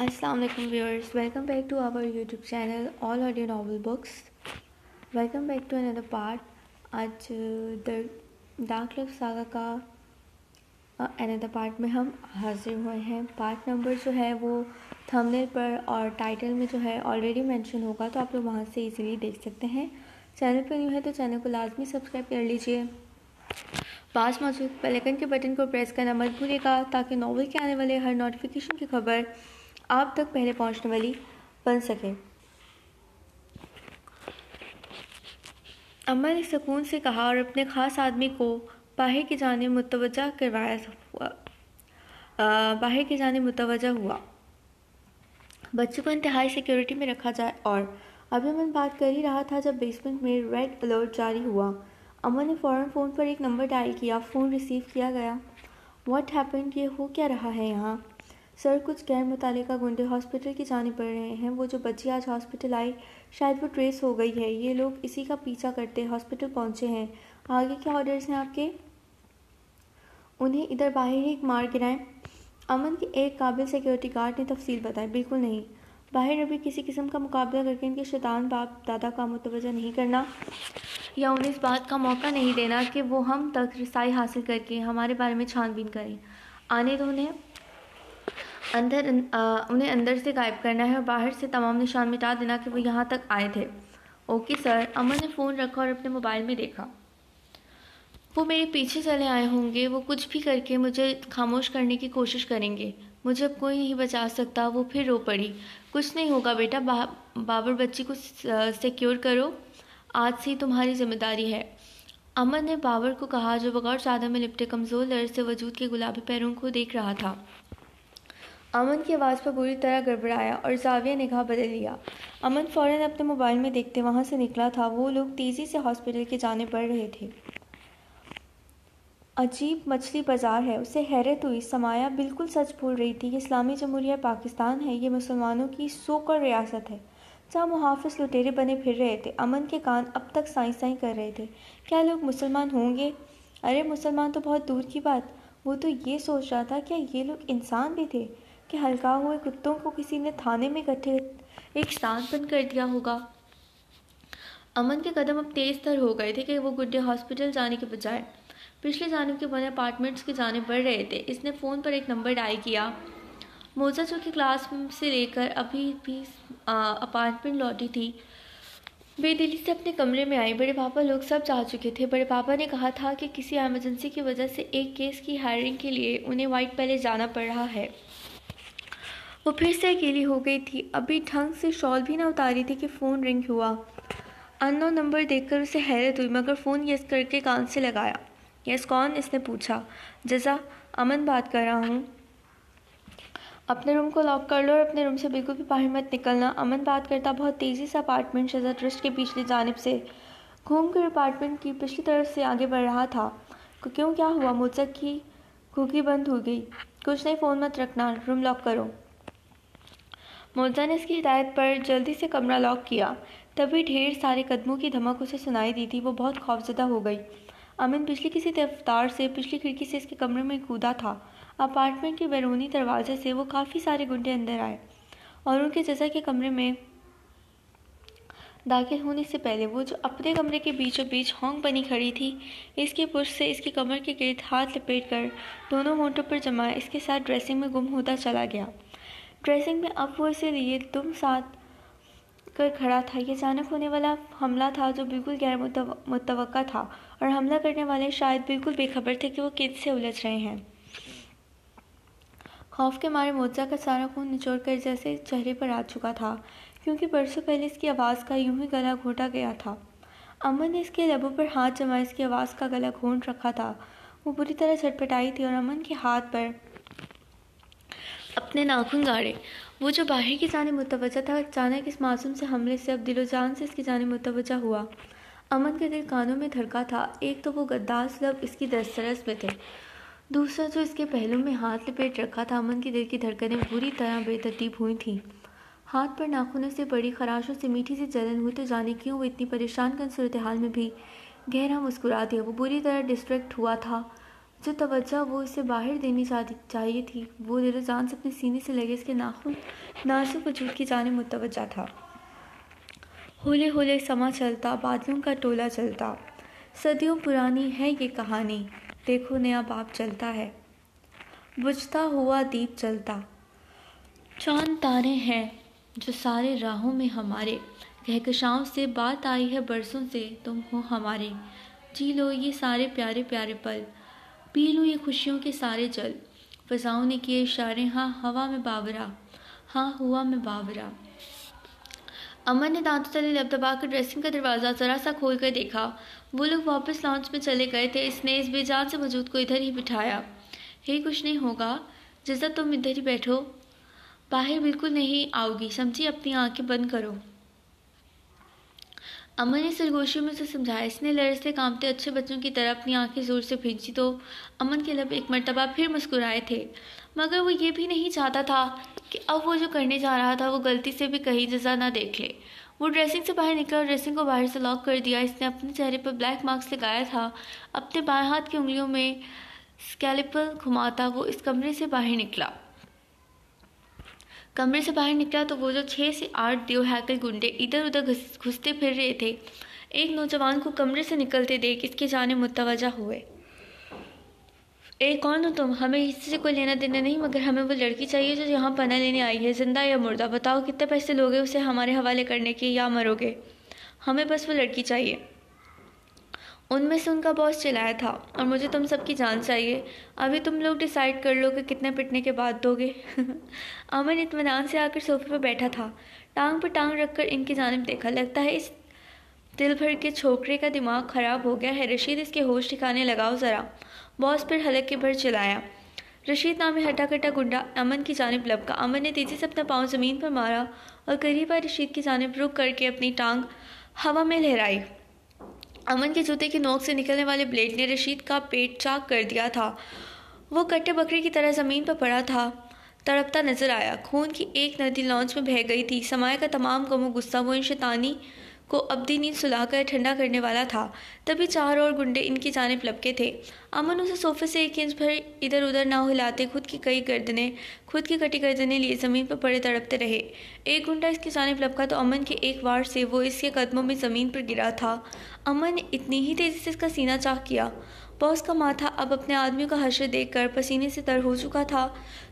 Assalamu alaikum viewers, welcome back to our YouTube channel All Audio Novel Books. Welcome back to another part. आज the dark love saga का another part में हम हाजिर हुए हैं। Part number जो है वो थंबनेल पर और टाइटल में जो है ऑलरेडी मेंशन होगा, तो आप लोग वहाँ से इजीली देख सकते हैं। चैनल पर न्यू है तो चैनल को लाजमी सब्सक्राइब कर लीजिए। पास मौजूद बेल आइकन के बटन को प्रेस करना मत भूलिएगा ताकि नॉवल के आने वाले हर नोटिफिकेशन की खबर आप तक पहले पहुंचने वाली बन सके। अम्मा ने सुकून से कहा और अपने खास आदमी को बाहर की जानिब मुतवज्जा हुआ। बच्चों को इंतहाई सिक्योरिटी में रखा जाए। और अभी अमन बात कर ही रहा था जब बेसमेंट में रेड अलर्ट जारी हुआ। अमन ने फ़ौरन फ़ोन पर एक नंबर डायल किया। फ़ोन रिसीव किया गया। व्हाट हैपेंड, ये हो क्या रहा है यहाँ? सर, कुछ गैर मुतालिका गुंडे हॉस्पिटल की जाने पड़ रहे हैं। वो जो बच्ची आज हॉस्पिटल आई, शायद वो ट्रेस हो गई है। ये लोग इसी का पीछा करते हॉस्पिटल पहुंचे हैं। आगे क्या ऑर्डर्स हैं आपके? उन्हें इधर बाहर ही मार गिराएं। अमन के एक काबिल सिक्योरिटी गार्ड ने तफसील बताई। बिल्कुल नहीं, बाहर अभी किसी किस्म का मुकाबला करके इनके शैतान बाप दादा का मुतवज्जा नहीं करना या उन्हें इस बात का मौका नहीं देना कि वो हम तक रसाई हासिल करके हमारे बारे में छानबीन करें। आने दो उन्हें अंदर से गायब करना है और बाहर से तमाम निशान मिटा देना कि वो यहाँ तक आए थे। Okay sir. अमन ने फ़ोन रखा और अपने मोबाइल में देखा। वो मेरे पीछे चले आए होंगे। वो कुछ भी करके मुझे खामोश करने की कोशिश करेंगे। मुझे अब कोई नहीं बचा सकता। वो फिर रो पड़ी। कुछ नहीं होगा बेटा, बाबर बच्ची को सिक्योर करो। आज से तुम्हारी जिम्मेदारी है। अमन ने बाबर को कहा, जो बगैर चादर में लिपटे कमज़ोर लड़ से वजूद के गुलाबी पैरों को देख रहा था। अमन की आवाज़ पर बुरी तरह गड़बड़ाया और जाविया निगाह बदल लिया। अमन फ़ौरन अपने मोबाइल में देखते वहाँ से निकला था। वो लोग तेज़ी से हॉस्पिटल के जाने बढ़ रहे थे। अजीब मछली बाजार है, उसे हैरत हुई। समाया बिल्कुल सच बोल रही थी। ये इस्लामी जमहूरिया पाकिस्तान है। ये मुसलमानों की सोकर रियासत है जहाँ मुहाफिज लुटेरे बने फिर रहे थे। अमन के कान अब तक साई साई कर रहे थे। क्या लोग मुसलमान होंगे? अरे मुसलमान तो बहुत दूर की बात। वो तो ये सोच रहा था, क्या ये लोग इंसान भी थे कि हल्का हुए कुत्तों को किसी ने थाने में इकट्ठे एक स्थान बंद कर दिया होगा। अमन के कदम अब तेज तर हो गए थे कि वो गुड्डे हॉस्पिटल जाने के बजाय पिछले जानिब के बने अपार्टमेंट्स के जाने बढ़ रहे थे। इसने फ़ोन पर एक नंबर डायल किया। मोजा जो कि क्लास से लेकर अभी भी अपार्टमेंट लौटी थी, बेदिली से अपने कमरे में आई। बड़े पापा लोग सब जा चुके थे। बड़े पापा ने कहा था कि किसी एमरजेंसी की वजह से एक केस की हायरिंग के लिए उन्हें वाइट पैलेस जाना पड़ रहा है। वो फिर से अकेली हो गई थी। अभी ढंग से शॉल भी ना उतारी थी कि फ़ोन रिंग हुआ। अननोन नंबर देखकर उसे हैरत हुई, मगर फ़ोन यस करके कान से लगाया। यस कौन? इसने पूछा। जज़ा, अमन बात कर रहा हूँ। अपने रूम को लॉक कर लो और अपने रूम से बिल्कुल भी बाहर मत निकलना। अमन बात करता बहुत तेज़ी से अपार्टमेंट शज़ा ट्रस्ट के पिछली जानिब से घूमकर अपार्टमेंट की पिछली तरफ से आगे बढ़ रहा था। क्यों, क्या हुआ? मुझसे की कुकी बंद हो गई। कुछ नहीं, फ़ोन मत रखना, रूम लॉक करो। मोजा ने इसकी हिदायत पर जल्दी से कमरा लॉक किया। तभी ढेर सारे कदमों की धमक उसे सुनाई दी थी। वो बहुत खौफजदा हो गई। अमन पिछली किसी रफ्तार से पिछली खिड़की से इसके कमरे में कूदा था। अपार्टमेंट के बैरूनी दरवाजे से वो काफ़ी सारे गुंडे अंदर आए और उनके जज़ा के कमरे में दाखिल होने से पहले वो जो अपने कमरे के बीचों बीच होंग बनी खड़ी थी, इसके पुश से इसके कमर के गिर्द हाथ लपेट कर दोनों होंठों पर जमाए इसके साथ ड्रेसिंग में गुम होता चला गया। ड्रेसिंग में अब वो इसे लिए तुम साथ कर खड़ा था। ये अचानक होने वाला हमला था जो बिल्कुल गैर मुतवक्का था और हमला करने वाले शायद बिल्कुल बेखबर थे कि वो किस से उलझ रहे हैं। खौफ के मारे मोजा का सारा खून निचोड़ कर जैसे चेहरे पर आ चुका था, क्योंकि बरसों पहले इसकी आवाज़ का यूं ही गला घोटा गया था। अमन ने इसके लबों पर हाथ जमा इसकी आवाज़ का गला घोंट रखा था। वो बुरी तरह छटपटाई थी और अमन के हाथ पर अपने नाखून गाड़े। वो जो बाहर की जाने मुतवज्जा था, अचानक इस मासूम से हमले से अब दिलो जान से इसकी जाने मुतवज्जा हुआ। अमन के दिल कानों में धड़का था। एक तो वो गद्दार लब इसकी दस्तरस में थे, दूसरा जो इसके पहलू में हाथ लपेट रखा था। अमन के दिल की धड़कनें बुरी तरह बेतरतीब हुई थीं। हाथ पर नाखूनों से बड़ी खराशों से मीठी सी जलन हुई। तो जाने क्यों वो इतनी परेशान कन सूरत हाल में भी गहरा मुस्कुरा दिया। वो बुरी तरह डिस्ट्रैक्ट हुआ था। जो तवज्जो वो इसे बाहर देनी चाहिए थी, वो दिलो जान से अपने सीने से लगे इसके नाखून नाजुक वजूद की जाने मुतवज्जा था। होले होले समा चलता, बादलों का टोला चलता, सदियों पुरानी है ये कहानी, देखो नया बाप चलता है, बुझता हुआ दीप चलता, चांद तारे हैं जो सारे राहों में हमारे, कहकशाओं से बात आई है बरसों से, तुम हो हमारे, जी लो ये सारे प्यारे प्यारे पल, पी लो ये खुशियों के सारे जल, फ़ज़ाओं ने किए इशारे, हाँ हवा में बावरा, हाँ हुआ में बावरा। अमन ने दांतों तले लब दबाकर ड्रेसिंग का दरवाज़ा ज़रा सा खोल कर देखा। वो लोग वापस लॉन्च में चले गए थे। इसने इस बेजान से वजूद को इधर ही बिठाया। हे कुछ नहीं होगा जिज़्ज़ा, तुम इधर ही बैठो, बाहर बिल्कुल नहीं आओगी, समझी, अपनी आंखें बंद करो। अमन ने सरगोशी में उसे समझाया। इसने लरजते कांपते अच्छे बच्चों की तरह अपनी आंखें जोर से भींची तो अमन के लब एक मर्तबा फिर मुस्कुराए थे, मगर वो ये भी नहीं चाहता था कि अब वो जो करने जा रहा था वो गलती से भी कहीं जिज़्ज़ा ना देख ले। वो ड्रेसिंग से बाहर निकला और ड्रेसिंग को बाहर से लॉक कर दिया। इसने अपने चेहरे पर ब्लैक मार्क्स लगाया था। अपने बाएं हाथ की उंगलियों में स्कैल्पेल घुमाता वो इस कमरे से बाहर निकला। तो वो जो 6 से 8 देवहैकल गुंडे इधर उधर घुसते फिर रहे थे, एक नौजवान को कमरे से निकलते देख इसके जाने मुतवज्जा हुए। ए कौन हो तुम? हमें इससे कोई लेना देना नहीं, मगर हमें वो लड़की चाहिए जो यहाँ पनाह लेने आई है, जिंदा या मुर्दा। बताओ कितने पैसे लोगे उसे हमारे हवाले करने के, या मरोगे? हमें बस वो लड़की चाहिए। उनमें से उनका बॉस चिल्लाया था। और मुझे तुम सबकी जान चाहिए। अभी तुम लोग डिसाइड कर लो कि कितने पिटने के बाद दोगे। अमन इत्मीनान से आकर सोफे पर बैठा था, टांग पर टांग रखकर इनकी जानिब देखा। लगता है इस दिल भर के छोकरे का दिमाग खराब हो गया है। रशीद, इसके होश ठिकाने लगाओ ज़रा। बॉस फिर हलक के भर चिल्लाया। रशीद नामी हटा कटा गुंडा अमन की जानिब लपका। अमन ने तेजी से अपना पाँव ज़मीन पर मारा और करीब आए रशीद की जानिब रुक करके अपनी टांग हवा में लहराई। अमन के जूते की नोक से निकलने वाले ब्लेड ने रशीद का पेट चाक कर दिया था। वो कट्टे बकरे की तरह ज़मीन पर पड़ा था, तड़पता नजर आया। खून की एक नदी लॉन्च में बह गई थी। समाया का तमाम गमो गुस्सा वो इन शैतानी को अब्दी नींद सुलाकर ठंडा करने वाला था। तभी 4 और गुंडे इनकी जानिब लपके थे। अमन उसे सोफे से 1 इंच भर इधर उधर ना हिलाते खुद की कटी गर्दनें लिए ज़मीन पर पड़े तड़पते रहे। एक गुंडा इसकी जानिब लपका तो अमन के एक वार से वो इसके कदमों में ज़मीन पर गिरा था। अमन ने इतनी ही तेज़ी से इसका सीना चाक किया। बॉस का माथा अब अपने आदमियों का हश्र देखकर पसीने से तर हो चुका था।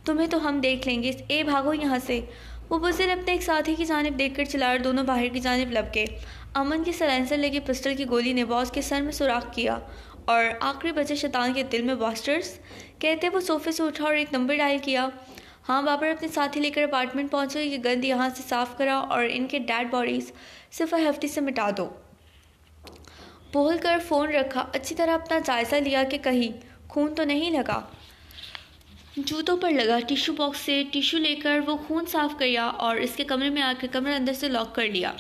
तुम्हें तो हम देख लेंगे, ए भागो यहाँ से। वो बुज़दिल अपने एक साथी की जानिब देखकर चिल्ला, दोनों बाहर की जानिब लपके। अमन की सलेंसर लगी पिस्टल की गोली ने बॉस के सर में सुराख किया और आखिरी बचे शैतान के दिल में बास्टर्स कहते वो सोफे से उठा और एक नंबर डायल किया। हाँ बाबर, अपने साथी लेकर अपार्टमेंट पहुंचो, ये गंद यहाँ से साफ कराओ और इनके डेड बॉडीज सिफर हफ्ते से मिटा दो। बोल कर फ़ोन रखा, अच्छी तरह अपना जायज़ा लिया कि कहीं खून तो नहीं लगा। जूतों पर लगा टिश्यू बॉक्स से टिश्यू लेकर वो खून साफ किया और इसके कमरे में आकर कमरा अंदर से लॉक कर लिया।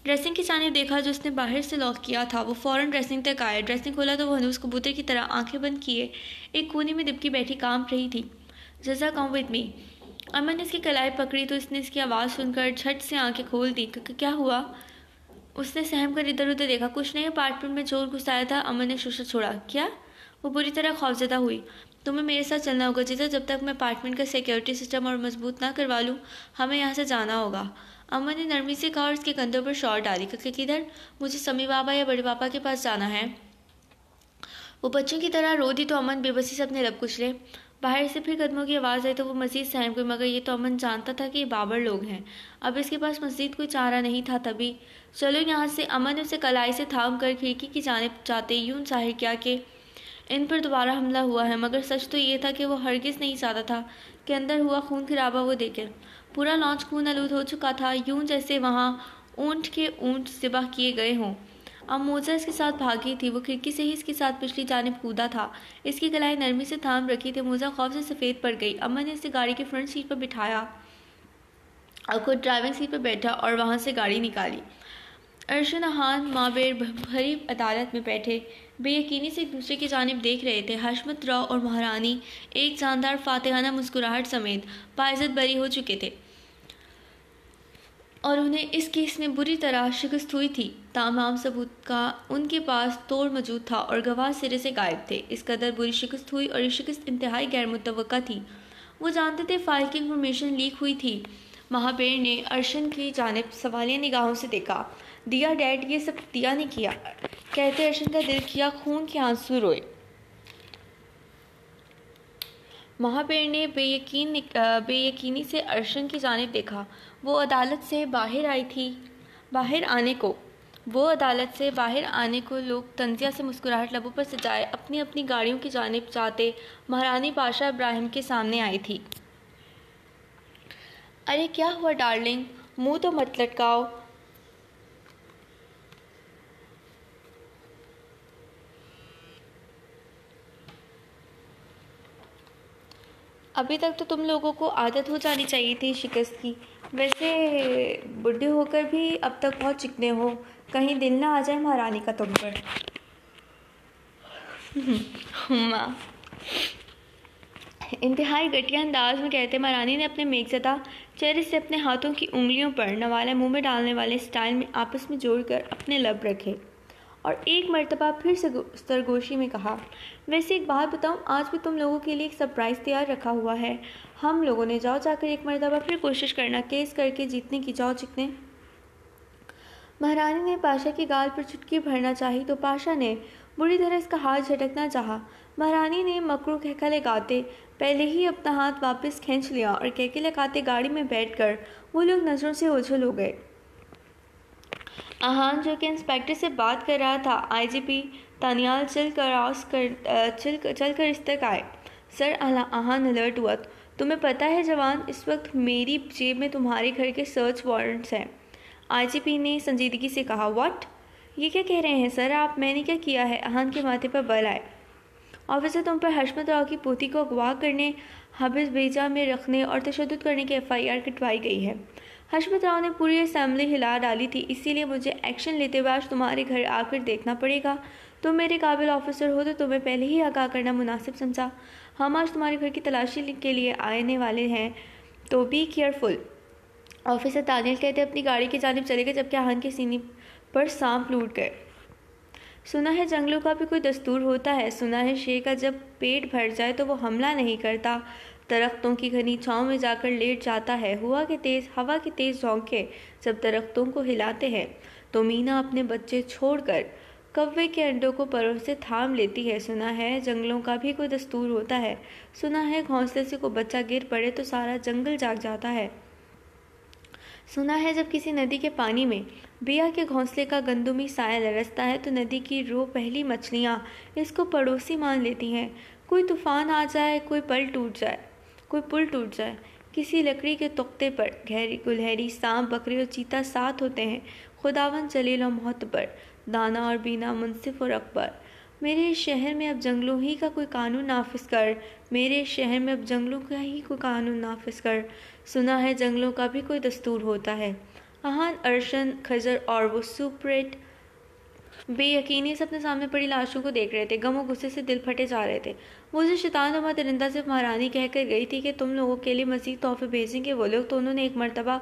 ड्रेसिंग की जानिब देखा जो उसने बाहर से लॉक किया था। वो फ़ौरन ड्रेसिंग तक आया। ड्रेसिंग खोला तो वो हनूस कबूतर की तरह आंखें बंद किए एक कोने में दिपकी बैठी कांप रही थी। जज़ा कम विद मी। अमन ने इसकी कलाई पकड़ी तो इसने इसकी आवाज़ सुनकर झट से आंखें खोल दी। क्या हुआ? उसने सहम कर इधर उधर देखा। कुछ नहीं, अपार्टमेंट में चोर घुसाया था। अमन ने शुशा छोड़ा। क्या? वो बुरी तरह खौफजदा हुई। तुम्हें मेरे साथ चलना होगा जीजा, जब तक मैं अपार्टमेंट का सिक्योरिटी सिस्टम और मजबूत ना करवा लूँ हमें यहाँ से जाना होगा। अमन ने नरमी से कहा और इसके कंधों पर शॉट डाली। किधर? मुझे समी बाबा या बड़े पापा के पास जाना है। वो बच्चों की तरह रो दी तो अमन बेबसी से अपने लब कुचले। बाहर से फिर कदमों की आवाज़ आई तो वो मजीद सहम गई, मगर ये तो अमन जानता था कि ये बाबर लोग हैं। अब इसके पास मजीद कोई चारा नहीं था। तभी चलो यहाँ से। अमन ने उसे कलाई से थाम कर खिड़की की जानिब जाते यूं जाहिर किया कि इन पर दोबारा हमला हुआ है, मगर सच तो ये था कि वो हरगिज़ नहीं चाहता था कि अंदर हुआ खून खराबा वो देखे। पूरा लॉन्च खून आलूद हो चुका था, यूं जैसे वहाँ ऊँट के ऊँट ज़िबा किए गए हों। अब मोजा इसके साथ भागी थी। वो खिड़की से ही इसके साथ पिछली जानिब कूदा था। इसकी कलाई नरमी से थाम रखी थी। मोजा खौफ से सफ़ेद पड़ गई। अमन ने इसे गाड़ी की फ्रंट सीट पर बिठाया और खुद ड्राइविंग सीट पर बैठा और वहाँ से गाड़ी निकाली। अर्शन अहान माबेर भरी अदालत में बैठे बेयकीनी से एक दूसरे की जानिब देख रहे थे। हशमत राव और महारानी एक जानदार फातिहाना मुस्कुराहट समेत बाइज़्ज़त बरी हो चुके थे और उन्हें इस केस में बुरी तरह शिकस्त हुई थी। तमाम सबूत का उनके पास तोड़ मौजूद था और गवाह सिरे से गायब थे। इस कदर बुरी शिकस्त हुई और ये शिकस्त इंतहाई गैर मुतवक्का थी। वो जानते थे फाइल की इंफॉर्मेशन लीक हुई थी। महाबीर ने अर्शन की जानिब सवालिया निगाहों से देखा। दिया डैड, ये सब दिया ने किया, कहते अर्शन का दिल किया खून के आंसू रोए। महाबीर ने बेयकीनी से अर्शन की जानिब देखा। वो अदालत से बाहर आने को लोग तंजिया से मुस्कुराहट लबों पर सजाए अपनी अपनी गाड़ियों की जानिब जाते महारानी पाशा इब्राहिम के सामने आई थी। अरे क्या हुआ डार्लिंग, मुंह तो मत लटकाओ। अभी तक तो तुम लोगों को आदत हो जानी चाहिए थी शिकस्त की। वैसे बुढ़े होकर भी अब तक बहुत चिकने हो, कहीं दिल ना आ जाए महारानी का तुम पर। माँ, इंतहाई घटिया अंदाज में कहते महारानी ने अपने मेघज़दा चेहरे से अपने हाथों की उंगलियों पर नवाला मुंह में डालने वाले स्टाइल में आपस में जोड़कर अपने लब रखे और एक मर्तबा फिर सरगोशी में कहा, वैसे एक बात बताऊं, आज भी तुम लोगों के लिए एक सरप्राइज़ तैयार रखा हुआ है। हम लोगों ने जाओ जाकर एक मर्तबा फिर कोशिश करना, केस करके जीतने की। जाओ चिकने। महारानी ने पाशा की गाल पर चुटकी भरना चाही तो पाशा ने बुरी तरह इसका हाथ झटकना चाहा। महारानी ने मकरू कहका लगाते पहले ही अपना हाथ वापस खींच लिया और कहके लगाते गाड़ी में बैठकर वो लोग नज़रों से ओझल हो गए। आहान जो कि इंस्पेक्टर से बात कर रहा था, आईजीपी तानियाल चल कर इस तक आए। सर, आहान अलर्ट हुआ। तुम्हें पता है जवान, इस वक्त मेरी जेब में तुम्हारे घर के सर्च वारंट्स हैं। आईजीपी ने संजीदगी से कहा। व्हाट? ये क्या कह रहे हैं सर आप? मैंने क्या किया है? आहान के माथे पर बल आए। ऑफिसर, तुम पर हशमत राव की पोती को अगवा करने, हबिस बेजा में रखने और तशद्दुद करने की FIR कटवाई गई है। हशमत राव ने पूरी असेंबली हिला डाली थी, इसीलिए मुझे एक्शन लेते हुए आज तुम्हारे घर आकर देखना पड़ेगा। तुम मेरे काबिल ऑफिसर हो तो तुम्हें पहले ही आगाह करना मुनासिब समझा। हम आज तुम्हारे घर की तलाशी के लिए आने वाले हैं, तो बी केयरफुल। ऑफिसर तानियल कहते अपनी गाड़ी की जानिब चले गए, जबकि आहान के सीने पर सांप लूट गए। सुना है जंगलों का भी कोई दस्तूर होता है। सुना है शेर का जब पेट भर जाए तो वो हमला नहीं करता, दरख्तों की घनी छाँव में जाकर लेट जाता है। हवा के तेज़ झोंके जब दरख्तों को हिलाते हैं तो मीना अपने बच्चे छोड़कर कौवे के अंडों को परों से थाम लेती है। सुना है जंगलों का भी कोई दस्तूर होता है। सुना है घोंसले से कोई बच्चा गिर पड़े तो सारा जंगल जाग जाता है। सुना है जब किसी नदी के पानी में बिया के घोंसले का गंदुमी साया लरसता है तो नदी की रो पहली मछलियाँ इसको पड़ोसी मान लेती हैं। कोई तूफान आ जाए, कोई पुल टूट जाए, किसी लकड़ी के तुख्ते पर गुलहरी सांप बकरी और चीता साथ होते हैं। खुदावन जलील और मोहतबर, दाना और बीना, मुंसिफ और अकबर, मेरे शहर में अब जंगलों ही का कोई कानून नाफिज कर। मेरे शहर में अब जंगलों का ही कोई कानून नाफिज कर। सुना है जंगलों का भी कोई दस्तूर होता है। आहान, अर्शन, खजर और वो सुपरेट बेयकीनी से अपने सामने पड़ी लाशों को देख रहे थे। गम और गुस्से से दिल फटे जा रहे थे। वो जो शैतानुमा दरिंदा से महारानी कहकर गई थी कि तुम लोगों के लिए मज़ीद तोहफे भेजेंगे वो लोग, तो उन्होंने एक मरतबा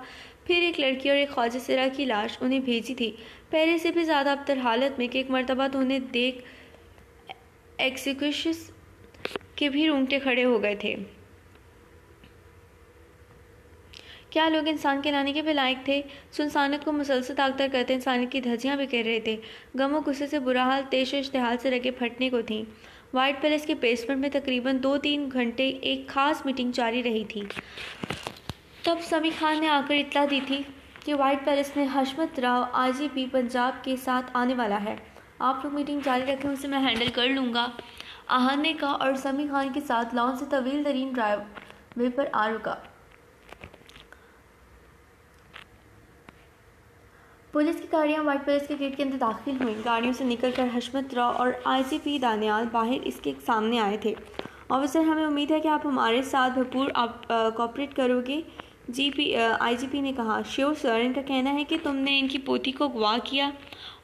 फिर एक लड़की और एक ख्वाजा सिरा की लाश उन्हें भेजी थी, पहले से भी ज़्यादा अबतर हालत में कि एक मरतबा तो उन्हें देख एक्सिक्यूशस के भी रोंगटे खड़े हो गए थे। क्या लोग इंसान के लाने के भी लायक थे? सुनसानियत को मुसलसल ताकतर करते इंसानियत की धज्जियाँ भी कर रहे थे। गम और गुस्से से बुरा हाल तेज और इश्तिहाल से रगे फटने को थी। वाइट पैलेस के बेसमेंट में तकरीबन 2-3 घंटे एक खास मीटिंग जारी रही थी। तब समी खान ने आकर इत्तला दी थी कि वाइट पैलेस में हशमत राव IGP पंजाब के साथ आने वाला है। आप लोग मीटिंग जारी रखें, उसे मैं हैंडल कर लूँगा, आहान ने कहा और समी खान के साथ लॉन से तवील तरीन ड्राइववे पर आ रुका। पुलिस की गाड़ियां व्हाइट पैलेस के गेट के अंदर दाखिल हुईं। गाड़ियों से निकलकर हशमत राव और IGP दानियाल बाहर इसके सामने आए थे। ऑफिसर, हमें उम्मीद है कि आप हमारे साथ भरपूर कोऑपरेट करोगे। IGP ने कहा। श्योर सर, इनका कहना है कि तुमने इनकी पोती को अगवा किया।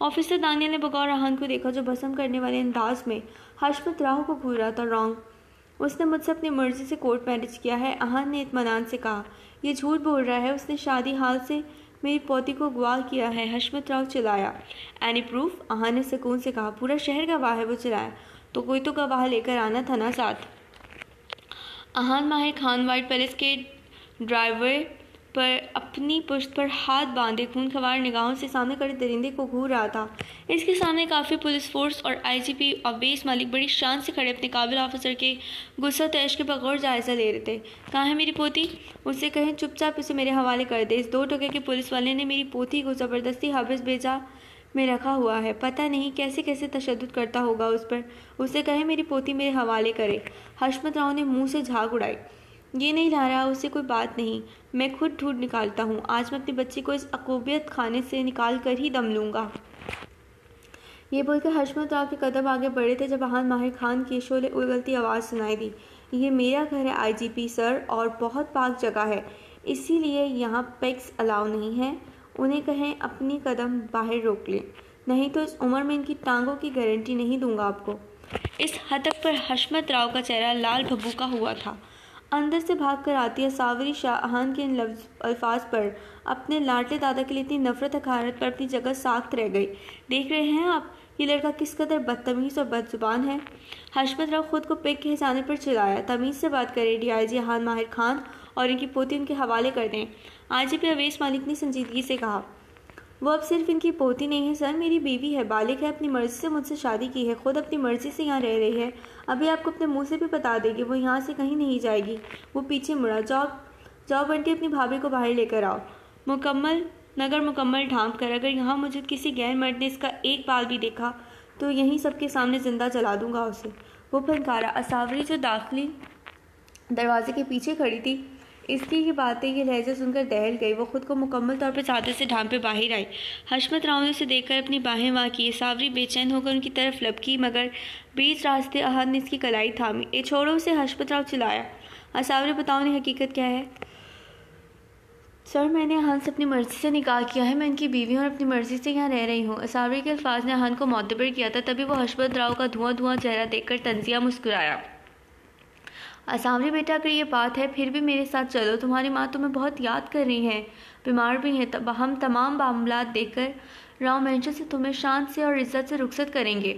ऑफिसर दानियाल ने बगौर आहान को देखा जो भस्म करने वाले अंदाज में हशमत राव को घूर रहा था। रॉन्ग, उसने मुझसे अपनी मर्जी से कोर्ट मैरिज किया है। आहान ने इत्मीनान से कहा। यह झूठ बोल रहा है, उसने शादी हाल से मेरी पोती को अगवा किया है, हशमत राव चिल्लाया। Any proof? आहान ने सुकून से कहा। पूरा शहर गवाह है, वो चिल्लाया। तो कोई तो गवाह लेकर आना था ना साथ। आहान माहिर खान व्हाइट पैलेस के ड्राइवर पर अपनी पुश्त पर हाथ बांधे खूनखवार निगाहों से सामने खड़े दरिंदे को घूर रहा था। इसके सामने काफ़ी पुलिस फोर्स और आईजीपी अवैस मालिक बड़ी शान से खड़े अपने काबिल ऑफिसर के गुस्सा तैश के बगौर जायज़ा ले रहे थे। कहाँ है मेरी पोती? उससे कहें चुपचाप उसे मेरे हवाले कर दे। इस 2 टके के पुलिस वाले ने मेरी पोती को ज़बरदस्ती हबिस बेजा में रखा हुआ है। पता नहीं कैसे कैसे तशद्दुद करता होगा उस पर। उससे कहें मेरी पोती मेरे हवाले करे। हशमत राव ने मुँह से झाग उड़ाई। ये नहीं ला रहा, उससे कोई बात नहीं, मैं खुद ढूंढ निकालता हूँ। आज मैं अपनी बच्ची को इस अकूबियत खाने से निकाल कर ही दम लूँगा। ये बोलकर हशमत राव के कदम आगे बढ़े थे जब आहान माहिर खान की शोले उगलती आवाज़ सुनाई दी। ये मेरा घर है आईजीपी सर, और बहुत पाक जगह है, इसीलिए यहाँ पेग्स अलाउ नहीं है। उन्हें कहें अपनी कदम बाहर रोक लें, नहीं तो इस उम्र में इनकी टांगों की गारंटी नहीं दूंगा आपको। इस हतक पर हशमत राव का चेहरा लाल भभूका हुआ था। अंदर से भागकर आती सावरी शाह आहान के इन अल्फाज पर, अपने लाडले दादा के लिए इतनी नफरत हकारत पर अपनी जगह साख्त रह गई। देख रहे हैं आप ये लड़का किस कदर बदतमीज़ और बदजुबान है। हशमत राव खुद को पेग के हिसाने पर चिल्लाया। तमीज़ से बात करें डीआईजी आहान माहिर खान, और इनकी पोती उनके हवाले कर दें। आईजीपी अवैस मालिक ने संजीदगी से कहा। वो अब सिर्फ इनकी पोती नहीं है सर, मेरी बीवी है, बालिग है, अपनी मर्जी से मुझसे शादी की है, खुद अपनी मर्जी से यहाँ रह रही है। अभी आपको अपने मुंह से भी बता देगी वो यहाँ से कहीं नहीं जाएगी। वो पीछे मुड़ा। जाओ बंटी, अपनी भाभी को बाहर लेकर आओ। नगर मुकम्मल ढांप कर, अगर यहाँ मौजूद किसी गैर मर्द ने इसका एक बाल भी देखा तो यहीं सबके सामने जिंदा जला दूंगा उसे। वो फनकारा। असावरी जो दाखिली दरवाजे के पीछे खड़ी थी, इसकी ये बातें, ये लहजा सुनकर दहल गई। वो खुद को मुकम्मल तौर पर चादर से ढांपे बाहर आई। हशमत राव ने उसे देखकर अपनी बाहें वहाँ की। सावरी बेचैन होकर उनकी तरफ लपकी, मगर बीच रास्ते आहान ने इसकी कलाई थामी। ए छोड़ो उसे, हशमत राव चिल्लाया। असावरी बताओ ने हकीकत क्या है? सर, मैंने आहान से अपनी मर्जी से निकाह किया है, मैं इनकी बीवी और अपनी मर्जी से यहाँ रह रही हूँ। असावरी के अल्फाज ने आहान को मोतबर किया था। तभी वो हशमत राव का धुआं चेहरा देखकर तंजिया मुस्कुराया। असावरी बेटा, अगर ये बात है फिर भी मेरे साथ चलो, तुम्हारी माँ तुम्हें बहुत याद कर रही है, बीमार भी हैं। तब हम तमाम मामलात देखकर राव मेंशन से तुम्हें शान से और इज्जत से रुखसत करेंगे।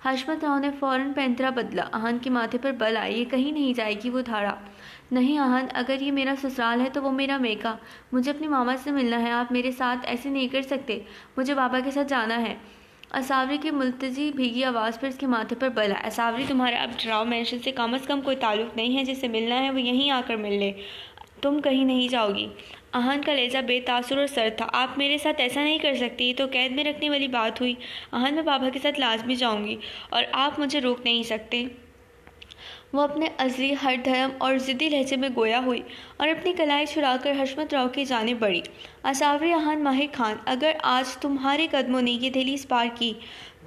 हशमत राव ने फौरन पैंतरा बदला। आहान के माथे पर बल आई। ये कहीं नहीं जाएगी, वो धारा। नहीं आहान, अगर ये मेरा ससुराल है तो वो मेरा मेका। मुझे अपनी मामा से मिलना है, आप मेरे साथ ऐसे नहीं कर सकते। मुझे बाबा के साथ जाना है। असावरी की मुल्तजी भीगी आवाज़ पर इसके माथे पर बल आया। असावरी, तुम्हारा अब राव मेंशन से कम अज़ कम कोई ताल्लुक़ नहीं है। जिसे मिलना है वो यहीं आकर मिल ले, तुम कहीं नहीं जाओगी। आहान का लहजा बेतासुर और सर था। आप मेरे साथ ऐसा नहीं कर सकती, ये तो कैद में रखने वाली बात हुई। आहान, मैं बाबा के साथ लाजमी जाऊँगी और आप मुझे रोक नहीं सकते। वो अपने अजली हर धर्म और ज़िद्दी लहजे में गोया हुई और अपनी कलाई छुड़ाकर हशमत राव की जाने बढ़ी। असावरी आहान माहिर खान, अगर आज तुम्हारे कदमों ने ये दहलीज़ पार की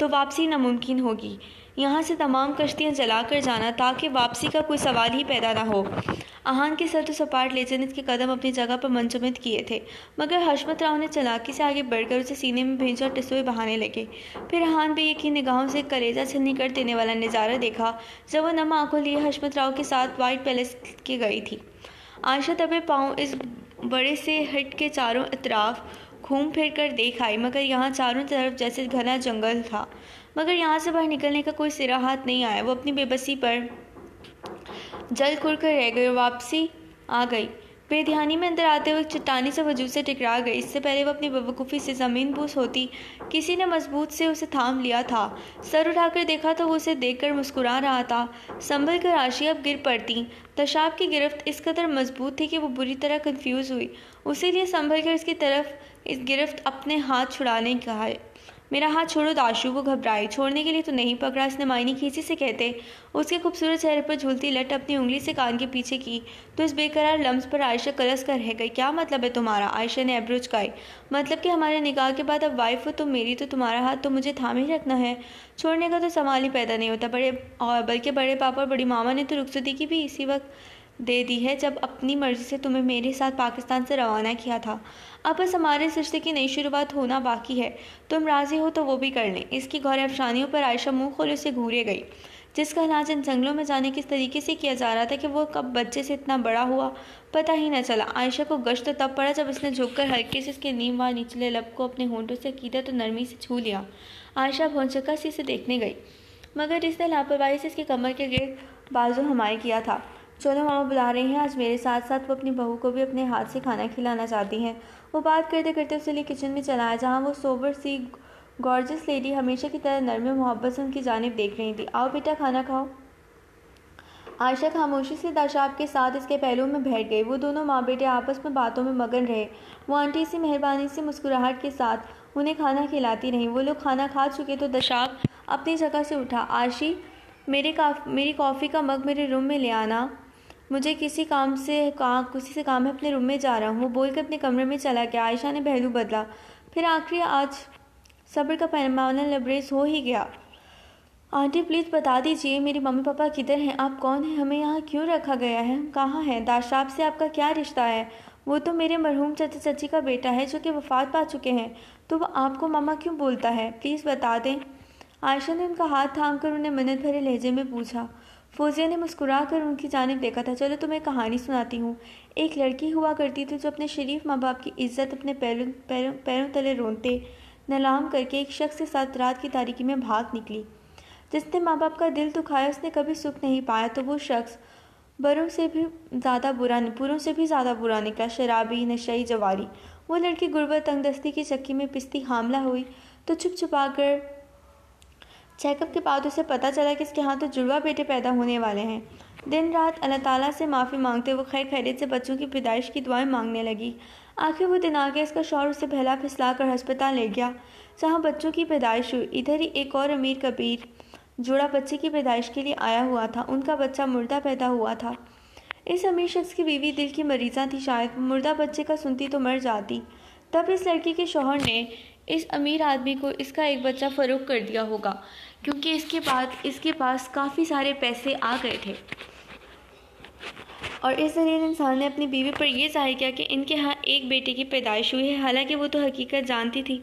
तो वापसी नामुमकिन होगी। यहाँ से तमाम कश्तियाँ जलाकर जाना, ताकि वापसी का कोई सवाल ही पैदा ना हो। आहान के सर तो सपाट लेजन इसके कदम अपनी जगह पर मंजमद किए थे, मगर हशमत राव ने चालाकी से आगे बढ़कर उसे सीने में भेजा और टिसोए बहाने लगे। फिर आहान बेयकीन निगाहों से कलेजा छलनी कर देने वाला नज़ारा देखा जब वह नम आंखों लिए हशमत राव के साथ व्हाइट पैलेस के गई थी। आयशा दबे पाँव इस बड़े से हट के चारों अतराफ घूम फिर कर देख आई, मगर यहाँ चारों तरफ जैसे घना जंगल था, मगर यहाँ से बाहर निकलने का कोई सिरा हाथ नहीं आया। वो अपनी बेबसी पर जल कुड़ कर रह गई और वापसी आ गई। बेध्यानी में अंदर आते हुए चट्टानी से वजूद से टकरा गई। इससे पहले वो अपनी बेवकूफ़ी से ज़मीन बूस होती, किसी ने मजबूत से उसे थाम लिया था। सर उठाकर देखा तो वो उसे देखकर मुस्कुरा रहा था। संभल कर आशी अब गिर पड़ती। तशाब की गिरफ्त इस कदर मजबूत थी कि वो बुरी तरह कंफ्यूज हुई। उसी लिए संभल कर इसकी तरफ इस गिरफ्त अपने हाथ छुड़ाने कहा। मेरा हाथ छोड़ो दाशु, वो घबराई। छोड़ने के लिए तो नहीं पकड़ा, इसने मायनी खींची से कहते उसके खूबसूरत चेहरे पर झूलती लट अपनी उंगली से कान के पीछे की तो इस बेकरार लम्स पर आयशा कलस कर रह गई। क्या मतलब है तुम्हारा? आयशा ने एब्रो चुकाई। मतलब कि हमारे निकाह के बाद अब वाइफ हो तुम मेरी, तो तुम्हारा हाथ तो मुझे थामे ही रखना है। छोड़ने का तो सवाल ही पैदा नहीं होता। बल्कि बड़े पापा और बड़ी मामा ने तो रुखसती की भी इसी वक्त दे दी है जब अपनी मर्जी से तुम्हें मेरे साथ पाकिस्तान से रवाना किया था। अब बस हमारे इस रिश्ते की नई शुरुआत होना बाकी है। तुम राज़ी हो तो वो भी कर लें। इसकी गौर अफसानियों पर आयशा मुँह खोले से घूरे गई। जिसका इलाज इन जंगलों में जाने किस तरीके से किया जा रहा था कि वो कब बच्चे से इतना बड़ा हुआ पता ही न चला। आयशा को गश्त तब पड़ा जब उसने झुककर हल्के से उसके नीम व निचले लब को अपने होंठों से कीदा तो नरमी से छू लिया। आयशा भौंचक्का सी से देखने गई, मगर इसने लापरवाही से इसके कमर के गिर्द बाजू हमाए किया था। चलो मामा बुला रही हैं आज मेरे साथ साथ। वो अपनी बहू को भी अपने हाथ से खाना खिलाना चाहती हैं। वो बात करते करते उसके लिए किचन में चला आया, जहाँ वो सोबर सी गॉर्जियस लेडी हमेशा की तरह नरम मोहब्बत से उनकी जानिब देख रही थी। आओ बेटा खाना खाओ। आयशा खामोशी से दाशाब के साथ इसके पहलू में बैठ गई। वो दोनों माँ बेटे आपस में बातों में मगन रहे। वो आंटी इसी मेहरबानी से मुस्कुराहट के साथ उन्हें खाना खिलाती रहीं। वो लोग खाना खा चुके तो दाशाब अपनी जगह से उठा। आशी, मेरी कॉफ़ी का मग मेरे रूम में ले आना, मुझे किसी से काम है, अपने रूम में जा रहा हूँ। वो बोलकर अपने कमरे में चला गया। आयशा ने पहलू बदला। फिर आखिरी आज सब्र का पैमाना लबरेज हो ही गया। आंटी प्लीज़ बता दीजिए मेरी मम्मी पापा किधर हैं? आप कौन हैं? हमें यहाँ क्यों रखा गया है? कहाँ हैं? दाशाब से आपका क्या रिश्ता है? वो तो मेरे मरहूम चाचा चाची का बेटा है जो कि वफ़ात पा चुके हैं, तो वो आपको मामा क्यों बोलता है? प्लीज़ बता दें। आयशा ने उनका हाथ थाम कर उन्हें मिन्नत भरे लहजे में पूछा। फौजिया ने मुस्कुरा कर उनकी जानिब देखा था। चलो तुम्हें कहानी सुनाती हूँ। एक लड़की हुआ करती थी जो अपने शरीफ माँ बाप की इज्जत अपने पैरों तले रोनते नलाम करके एक शख्स के साथ रात की तारीकी में भाग निकली। जिसने माँ बाप का दिल दुखाया उसने कभी सुख नहीं पाया, तो वो शख्स पुरों से भी ज़्यादा बुरा निकला, शराबी, नशई, जवारी। वो लड़की गुर्बत तंगदस्ती की चक्की में पिसती हामला हुई तो छुप छुपा कर चेकअप के बाद उसे पता चला कि इसके यहाँ तो जुड़वा बेटे पैदा होने वाले हैं। दिन रात अल्लाह ताला से माफ़ी मांगते वो खैर खैरियत से बच्चों की पैदाइश की दुआएं मांगने लगी। आखिर वो दिन आ गया, इसका शौहर उसे बहला फिसला कर अस्पताल ले गया जहाँ बच्चों की पैदाइश हुई। इधर ही एक और अमीर कबीर जोड़ा बच्चे की पैदाइश के लिए आया हुआ था। उनका बच्चा मुर्दा पैदा हुआ था। इस अमीर शख्स की बीवी दिल की मरीज़ा थी, शायद मुर्दा बच्चे का सुनती तो मर जाती। तब इस लड़की के शौहर ने इस अमीर आदमी को इसका एक बच्चा फ़रोख्त कर दिया होगा, क्योंकि इसके पास काफ़ी सारे पैसे आ गए थे। और इस जलील इंसान ने अपनी बीवी पर यह ज़ाहिर किया कि इनके यहाँ एक बेटे की पैदाइश हुई है। हालांकि वो तो हकीकत जानती थी,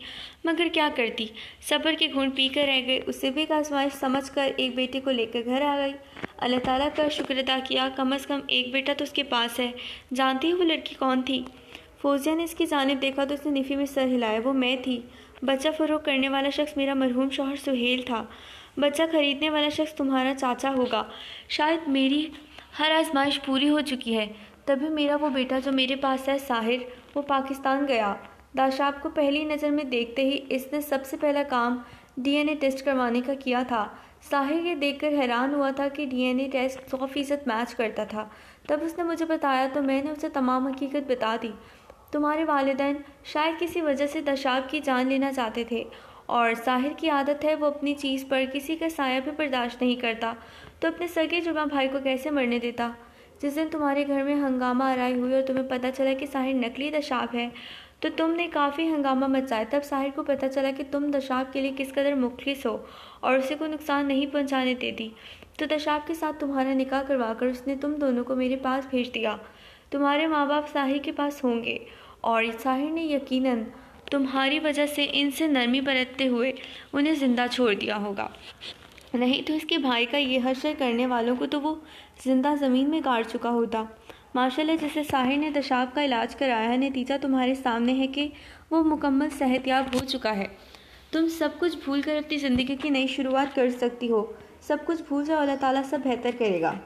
मगर क्या करती, सब्र के घूंट पीकर रह गई। उसे भी आजमाइश समझ कर एक बेटे को लेकर घर आ गई। अल्लाह ताला का शुक्र अदा किया, कम अज़ कम एक बेटा तो उसके पास है। जानती है वो लड़की कौन थी? फौजिया ने इसकी जानिब देखा तो उसने निफ़ी में सर हिलाया। वो मैं थी। बच्चा फ़रोख्त करने वाला शख्स मेरा मरहूम शौहर सुहेल था। बच्चा खरीदने वाला शख्स तुम्हारा चाचा होगा। शायद मेरी हर आजमाइश पूरी हो चुकी है, तभी मेरा वो बेटा जो मेरे पास है साहिर, वो पाकिस्तान गया। दाशाब को पहली नज़र में देखते ही इसने सबसे पहला काम DNA टेस्ट करवाने का किया था। साहिर ये देखकर हैरान हुआ था कि DNA टेस्ट 100% मैच करता था। तब उसने मुझे बताया तो मैंने उसे तमाम हकीकत बता दी। तुम्हारे वालिदैन शायद किसी वजह से दाशाब की जान लेना चाहते थे, और साहिर की आदत है वो अपनी चीज़ पर किसी का साया भी बर्दाश्त नहीं करता, तो अपने सगे जुबां भाई को कैसे मरने देता। जिस दिन तुम्हारे घर में हंगामा आराई हुई और तुम्हें पता चला कि साहिर नकली दाशाब है, तो तुमने काफ़ी हंगामा मचाया। तब साहिर को पता चला कि तुम दाशाब के लिए किस कदर मुखलिस हो और उसे कोई नुकसान नहीं पहुंचाने देती, तो दाशाब के साथ तुम्हारा निकाह करवाकर उसने तुम दोनों को मेरे पास भेज दिया। तुम्हारे माँ बाप साहिर के पास होंगे, और साहिर ने यकीनन तुम्हारी वजह से इनसे नरमी बरतते हुए उन्हें ज़िंदा छोड़ दिया होगा, नहीं तो इसके भाई का ये हश्र करने वालों को तो वो ज़िंदा ज़मीन में गाड़ चुका होता। माशाल्लाह, जैसे साहिर ने दाशाब का इलाज कराया है, नतीजा तुम्हारे सामने है कि वो मुकम्मल सेहतयाब हो चुका है। तुम सब कुछ भूल कर अपनी ज़िंदगी की नई शुरुआत कर सकती हो। सब कुछ भूल जाओ, अल्लाह ताला सब बेहतर करेगा।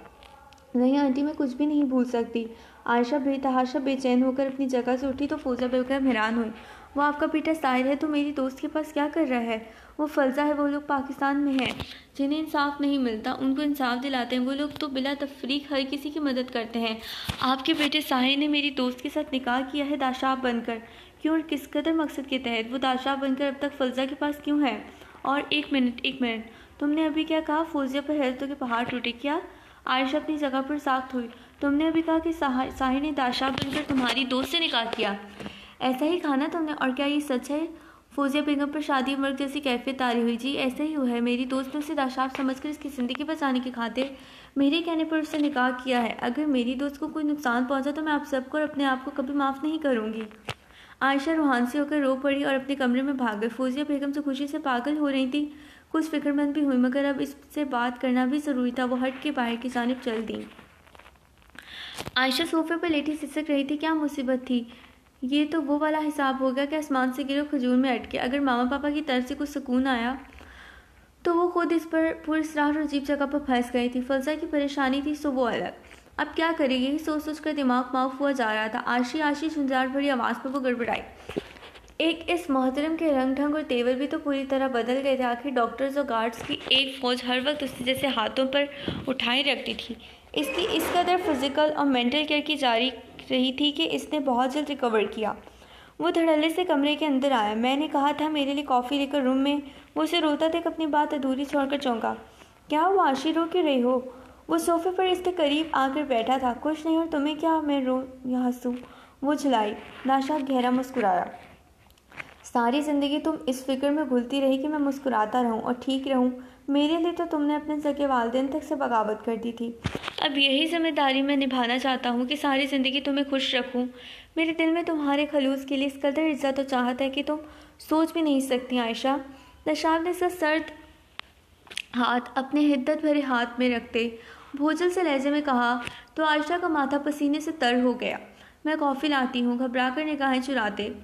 नहीं आंटी, मैं कुछ भी नहीं भूल सकती। आयशा बेतहाशा बेचैन होकर अपनी जगह से उठी तो फौजा बेगम हैरान हुई। वो आपका बेटा साहिर है तो मेरी दोस्त के पास क्या कर रहा है? वो फलजा है, वो लोग पाकिस्तान में हैं जिन्हें इंसाफ नहीं मिलता, उनको इंसाफ दिलाते हैं। वो लोग तो बिला तफरीक हर किसी की मदद करते हैं। आपके बेटे साहिर ने मेरी दोस्त के साथ निकाह किया है दाशाब बनकर। क्यों और किस कदर मकसद के तहत? वो दाशाब बनकर अब तक फलजा के पास क्यों है? और एक मिनट, तुमने अभी क्या कहा? फौजिया पर हैरतों के पहाड़ टूटे। क्या? आयशा अपनी जगह पर साख्त हुई। तुमने अभी कहा कि साहिर ने दाशाब बनकर तुम्हारी दोस्त से निकाह किया, ऐसा ही कहा ना तुमने? और क्या ये सच है? फौजिया बेगम पर शादी मर्ग जैसी कैफियत तारी हुई। जी ऐसा ही हुआ है। मेरी दोस्त ने उसे दाशाब समझकर इसकी ज़िंदगी बचाने की खातिर मेरे कहने पर उससे निकाह किया है। अगर मेरी दोस्त को कोई नुकसान पहुंचा तो मैं आप सबको और अपने आप को कभी माफ़ नहीं करूँगी। आयशा रूहानसी होकर रो पड़ी और अपने कमरे में भाग गई। फौजिया बेगम से खुशी से पागल हो रही थी। कुछ फिक्रमंद भी हुई, मगर अब इससे बात करना भी ज़रूरी था। वो हट के बाहर की जानिब चल दी। आयशा सोफे पर लेटी सिसक रही थी। क्या मुसीबत थी? ये तो वो वाला हिसाब हो गया कि आसमान से गिरे खजूर में अटके। अगर मामा पापा की तरफ से कुछ सुकून आया तो वो खुद इस पर पुरस्कार और अजीब जगह पर फंस गई थी। फलसा की परेशानी थी सो वो अलग। अब क्या करेगी, यही सोच सोच कर दिमाग माफ हुआ जा रहा था। आशी आशी झुंझार भरी आवाज़ पर वो गड़बड़ाई। एक इस मोहतरम के रंग ढंग और तेवर भी तो पूरी तरह बदल गए थे। आखिर डॉक्टर्स और गार्ड्स की एक फौज हर वक्त उससे जैसे हाथों पर उठाए रखती थी। इसकी इस कदर फिजिकल और मेंटल केयर की जारी रही थी कि इसने बहुत जल्द रिकवर किया। वो धड़ल्ले से कमरे के अंदर आया। मैंने कहा था मेरे लिए कॉफ़ी लेकर रूम में। वो उसे रोता देख अपनी बात अधूरी छोड़कर चौंका। क्या हुआ आशी, रो क्यों रही हो? वो सोफे पर इसके करीब आकर बैठा था। कुछ नहीं, और तुम्हें क्या, मैं रो या हंसूं? वो झुलाई। दाशात गहरा मुस्कुराया। सारी ज़िंदगी तुम इस फिक्र में घुलती रही कि मैं मुस्कुराता रहूं और ठीक रहूं। मेरे लिए तो तुमने अपने सगे वालिदैन तक से बगावत कर दी थी। अब यही जिम्मेदारी मैं निभाना चाहता हूँ कि सारी ज़िंदगी तुम्हें खुश रखूँ। मेरे दिल में तुम्हारे खलूस के लिए इस कदर इज्जत और चाहत है कि तुम सोच भी नहीं सकती आयशा। दशाब ने इसका सर्द हाथ अपने हिद्दत भरे हाथ में रखते भोजल से लहजे में कहा। तो आयशा का माथा पसीने से तर हो गया। मैं कॉफ़ी लाती हूँ, घबरा कर निगाहें चुराते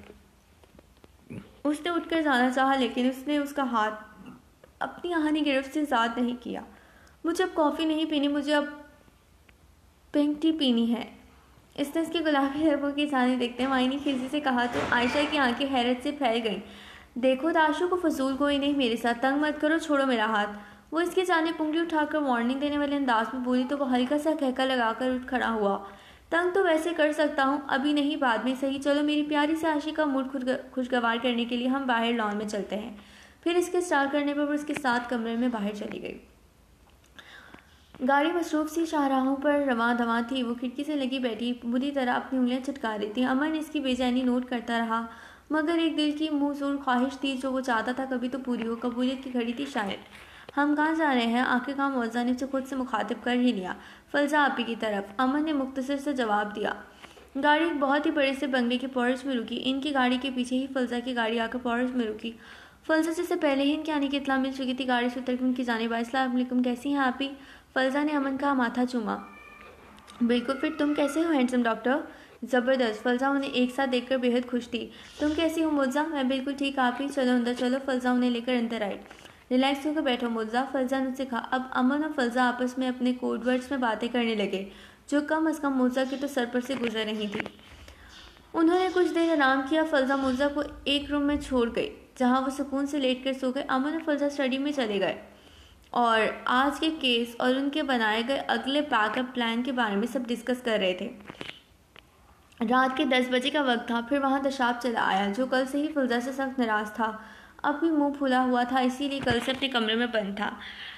उसने उठकर जाना चाहा, लेकिन उसने उसका हाथ अपनी आहानी गिरफ्त से आज़ाद नहीं किया। मुझे अब कॉफ़ी नहीं पीनी, मुझे अब पिंक टी पीनी है। इसने उसके गुलाबी लबों की जाने देखते मायनी खिसी से कहा। तो आयशा की आंखें हैरत से फैल गईं। देखो दाशु को फजूल कोई नहीं, मेरे साथ तंग मत करो, छोड़ो मेरा हाथ। वो इसके जानिब उंगली उठाकर वार्निंग देने वाले अंदाज में बोली तो वो हल्का सा कहका लगाकर उठ खड़ा हुआ। तंग तो वैसे कर सकता हूँ, अभी नहीं बाद में सही। चलो मेरी प्यारी से आशी का मूड खुशगवार करने के लिए हम बाहर लॉन में चलते हैं। फिर इसके स्टार्ट करने पर वो उसके साथ कमरे में बाहर चली गई। गाड़ी मसरूफ सी शाहराहों पर रवां दवां थी। वो खिड़की से लगी बैठी बुरी तरह अपनी उंगलियां चटका रही थी। अमन इसकी बेचैनी नोट करता रहा, मगर एक दिल की मुंहजोर ख्वाहिश थी जो वो चाहता था कभी तो पूरी हो। कबूलियत की घड़ी थी शायद। हम कहाँ जा रहे हैं? आखिरकार मौजा ने उसे खुद से मुखातिब कर ही लिया। फलजा आपी की तरफ, अमन ने मुख्तसर से जवाब दिया। गाड़ी एक बहुत ही बड़े से बंगले के पोर्च में रुकी। इनकी गाड़ी के पीछे ही फलजा की गाड़ी आकर पोर्च में रुकी। फलजा जिससे पहले ही इनके आने की इत्तला मिल चुकी थी गाड़ी से उतर के उनकी जानिब आई। अस्सलाम वालेकुम, कैसी हैं आपी? फलजा ने अमन का माथा चूमा। बिल्कुल फिट, तुम कैसे हो हैंडसम डॉक्टर? ज़बरदस्त। फलजा उन्हें एक साथ देखकर बेहद खुश थी। तुम कैसी हो मुज्जा? मैं बिल्कुल ठीक आपी। चलो अंदर चलो। फलजा उन्हें लेकर अंदर आई। रिलैक्स होकर बैठो मुज्जा, फलजा ने उससे कहा। अब अमन और फलजा आपस में अपने कोड वर्ड्स में बातें करने लगे जो कम अज़ कम मुज्जा के तो सर पर से गुजर रही थी। उन्होंने कुछ देर आराम किया। फलजा मुज्जा को एक रूम में छोड़ गई जहाँ वो सुकून से लेट कर सो गए। अमन और फलजा स्टडी में चले गए और आज के केस और उनके बनाए गए अगले बैकअप प्लान के बारे में सब डिस्कस कर रहे थे। रात के 10 बजे का वक्त था। फिर वहाँ दशाब चला आया जो कल से ही फलजा से सख्त नाराज था। अब भी मुंह फूला हुआ था, इसीलिए कल से अपने कमरे में बंद था।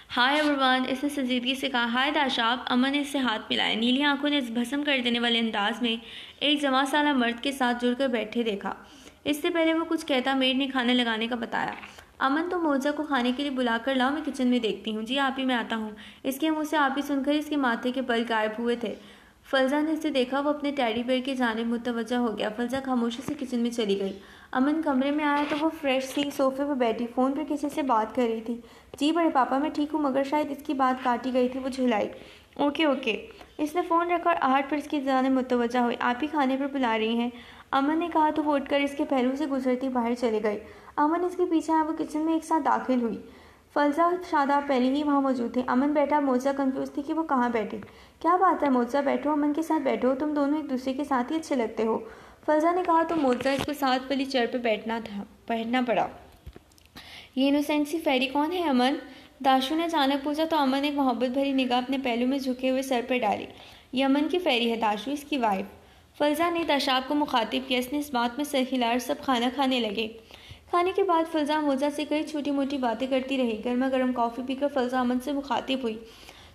हाय एवरीवन, इसने संजीदगी से कहा। हाय दाशाब। अमन ने इससे हाथ मिलाया। नीली आंखों ने भस्म कर देने वाले अंदाज में एक जमा साला मर्द के साथ जुड़कर बैठे देखा। इससे पहले वो कुछ कहता मेड ने खाना लगाने का बताया। अमन तो मौजा को खाने के लिए बुलाकर लाओ, मैं किचन में देखती हूँ। जी आप ही, मैं आता हूँ। इसके मुँह से आप ही सुनकर इसके माथे के बल गायब हुए थे। फलजा ने इसे देखा। वो अपने टैडी बेयर की जानिब मुतवज्जा हो गया। फलजा खामोशी से किचन में चली गई। अमन कमरे में आया तो वो फ्रेश सी सोफे पर बैठी फ़ोन पर किसी से बात कर रही थी। जी बड़े पापा, मैं ठीक हूँ, मगर शायद इसकी बात काटी गई थी। वो झुलाई। Okay okay. इसने फ़ोन रखा और आहट पर इसकी जानिब मुतवज्जा हुई। आप ही खाने पर बुला रही हैं? अमन ने कहा तो वो उठकर इसके पहलू से गुजरती बाहर चले गई। अमन इसके पीछे आया। वो किचन में एक साथ दाखिल हुई। फलजा शादाब पहले ही वहाँ मौजूद थे। अमन बैठा। मोजा कंफ्यूज थी कि वो कहाँ बैठे। क्या बात है मोजा, बैठो, अमन के साथ बैठो, तुम दोनों एक दूसरे के साथ ही अच्छे लगते हो। फलजा ने कहा तो मोजा इसको साथ वाली चेयर पर बैठना पड़ा। ये इनोसेंट सी फेरी कौन है अमन? दाशु ने अचानक पूछा तो अमन ने एक मोहब्बत भरी निगाह अपने पहलू में झुके हुए सर पर डाली। ये अमन की फेरी है दाशु, इसकी वाइफ। फलजा ने दाशाब को मुखातिब किया। इसने इस बात में सर हिलाकर सब खाना खाने लगे। खाने के बाद फलजा मोजा से कई छोटी मोटी बातें करती रही। गर्मा गर्म कॉफ़ी पीकर फलजा अमन से मुखातिब हुई।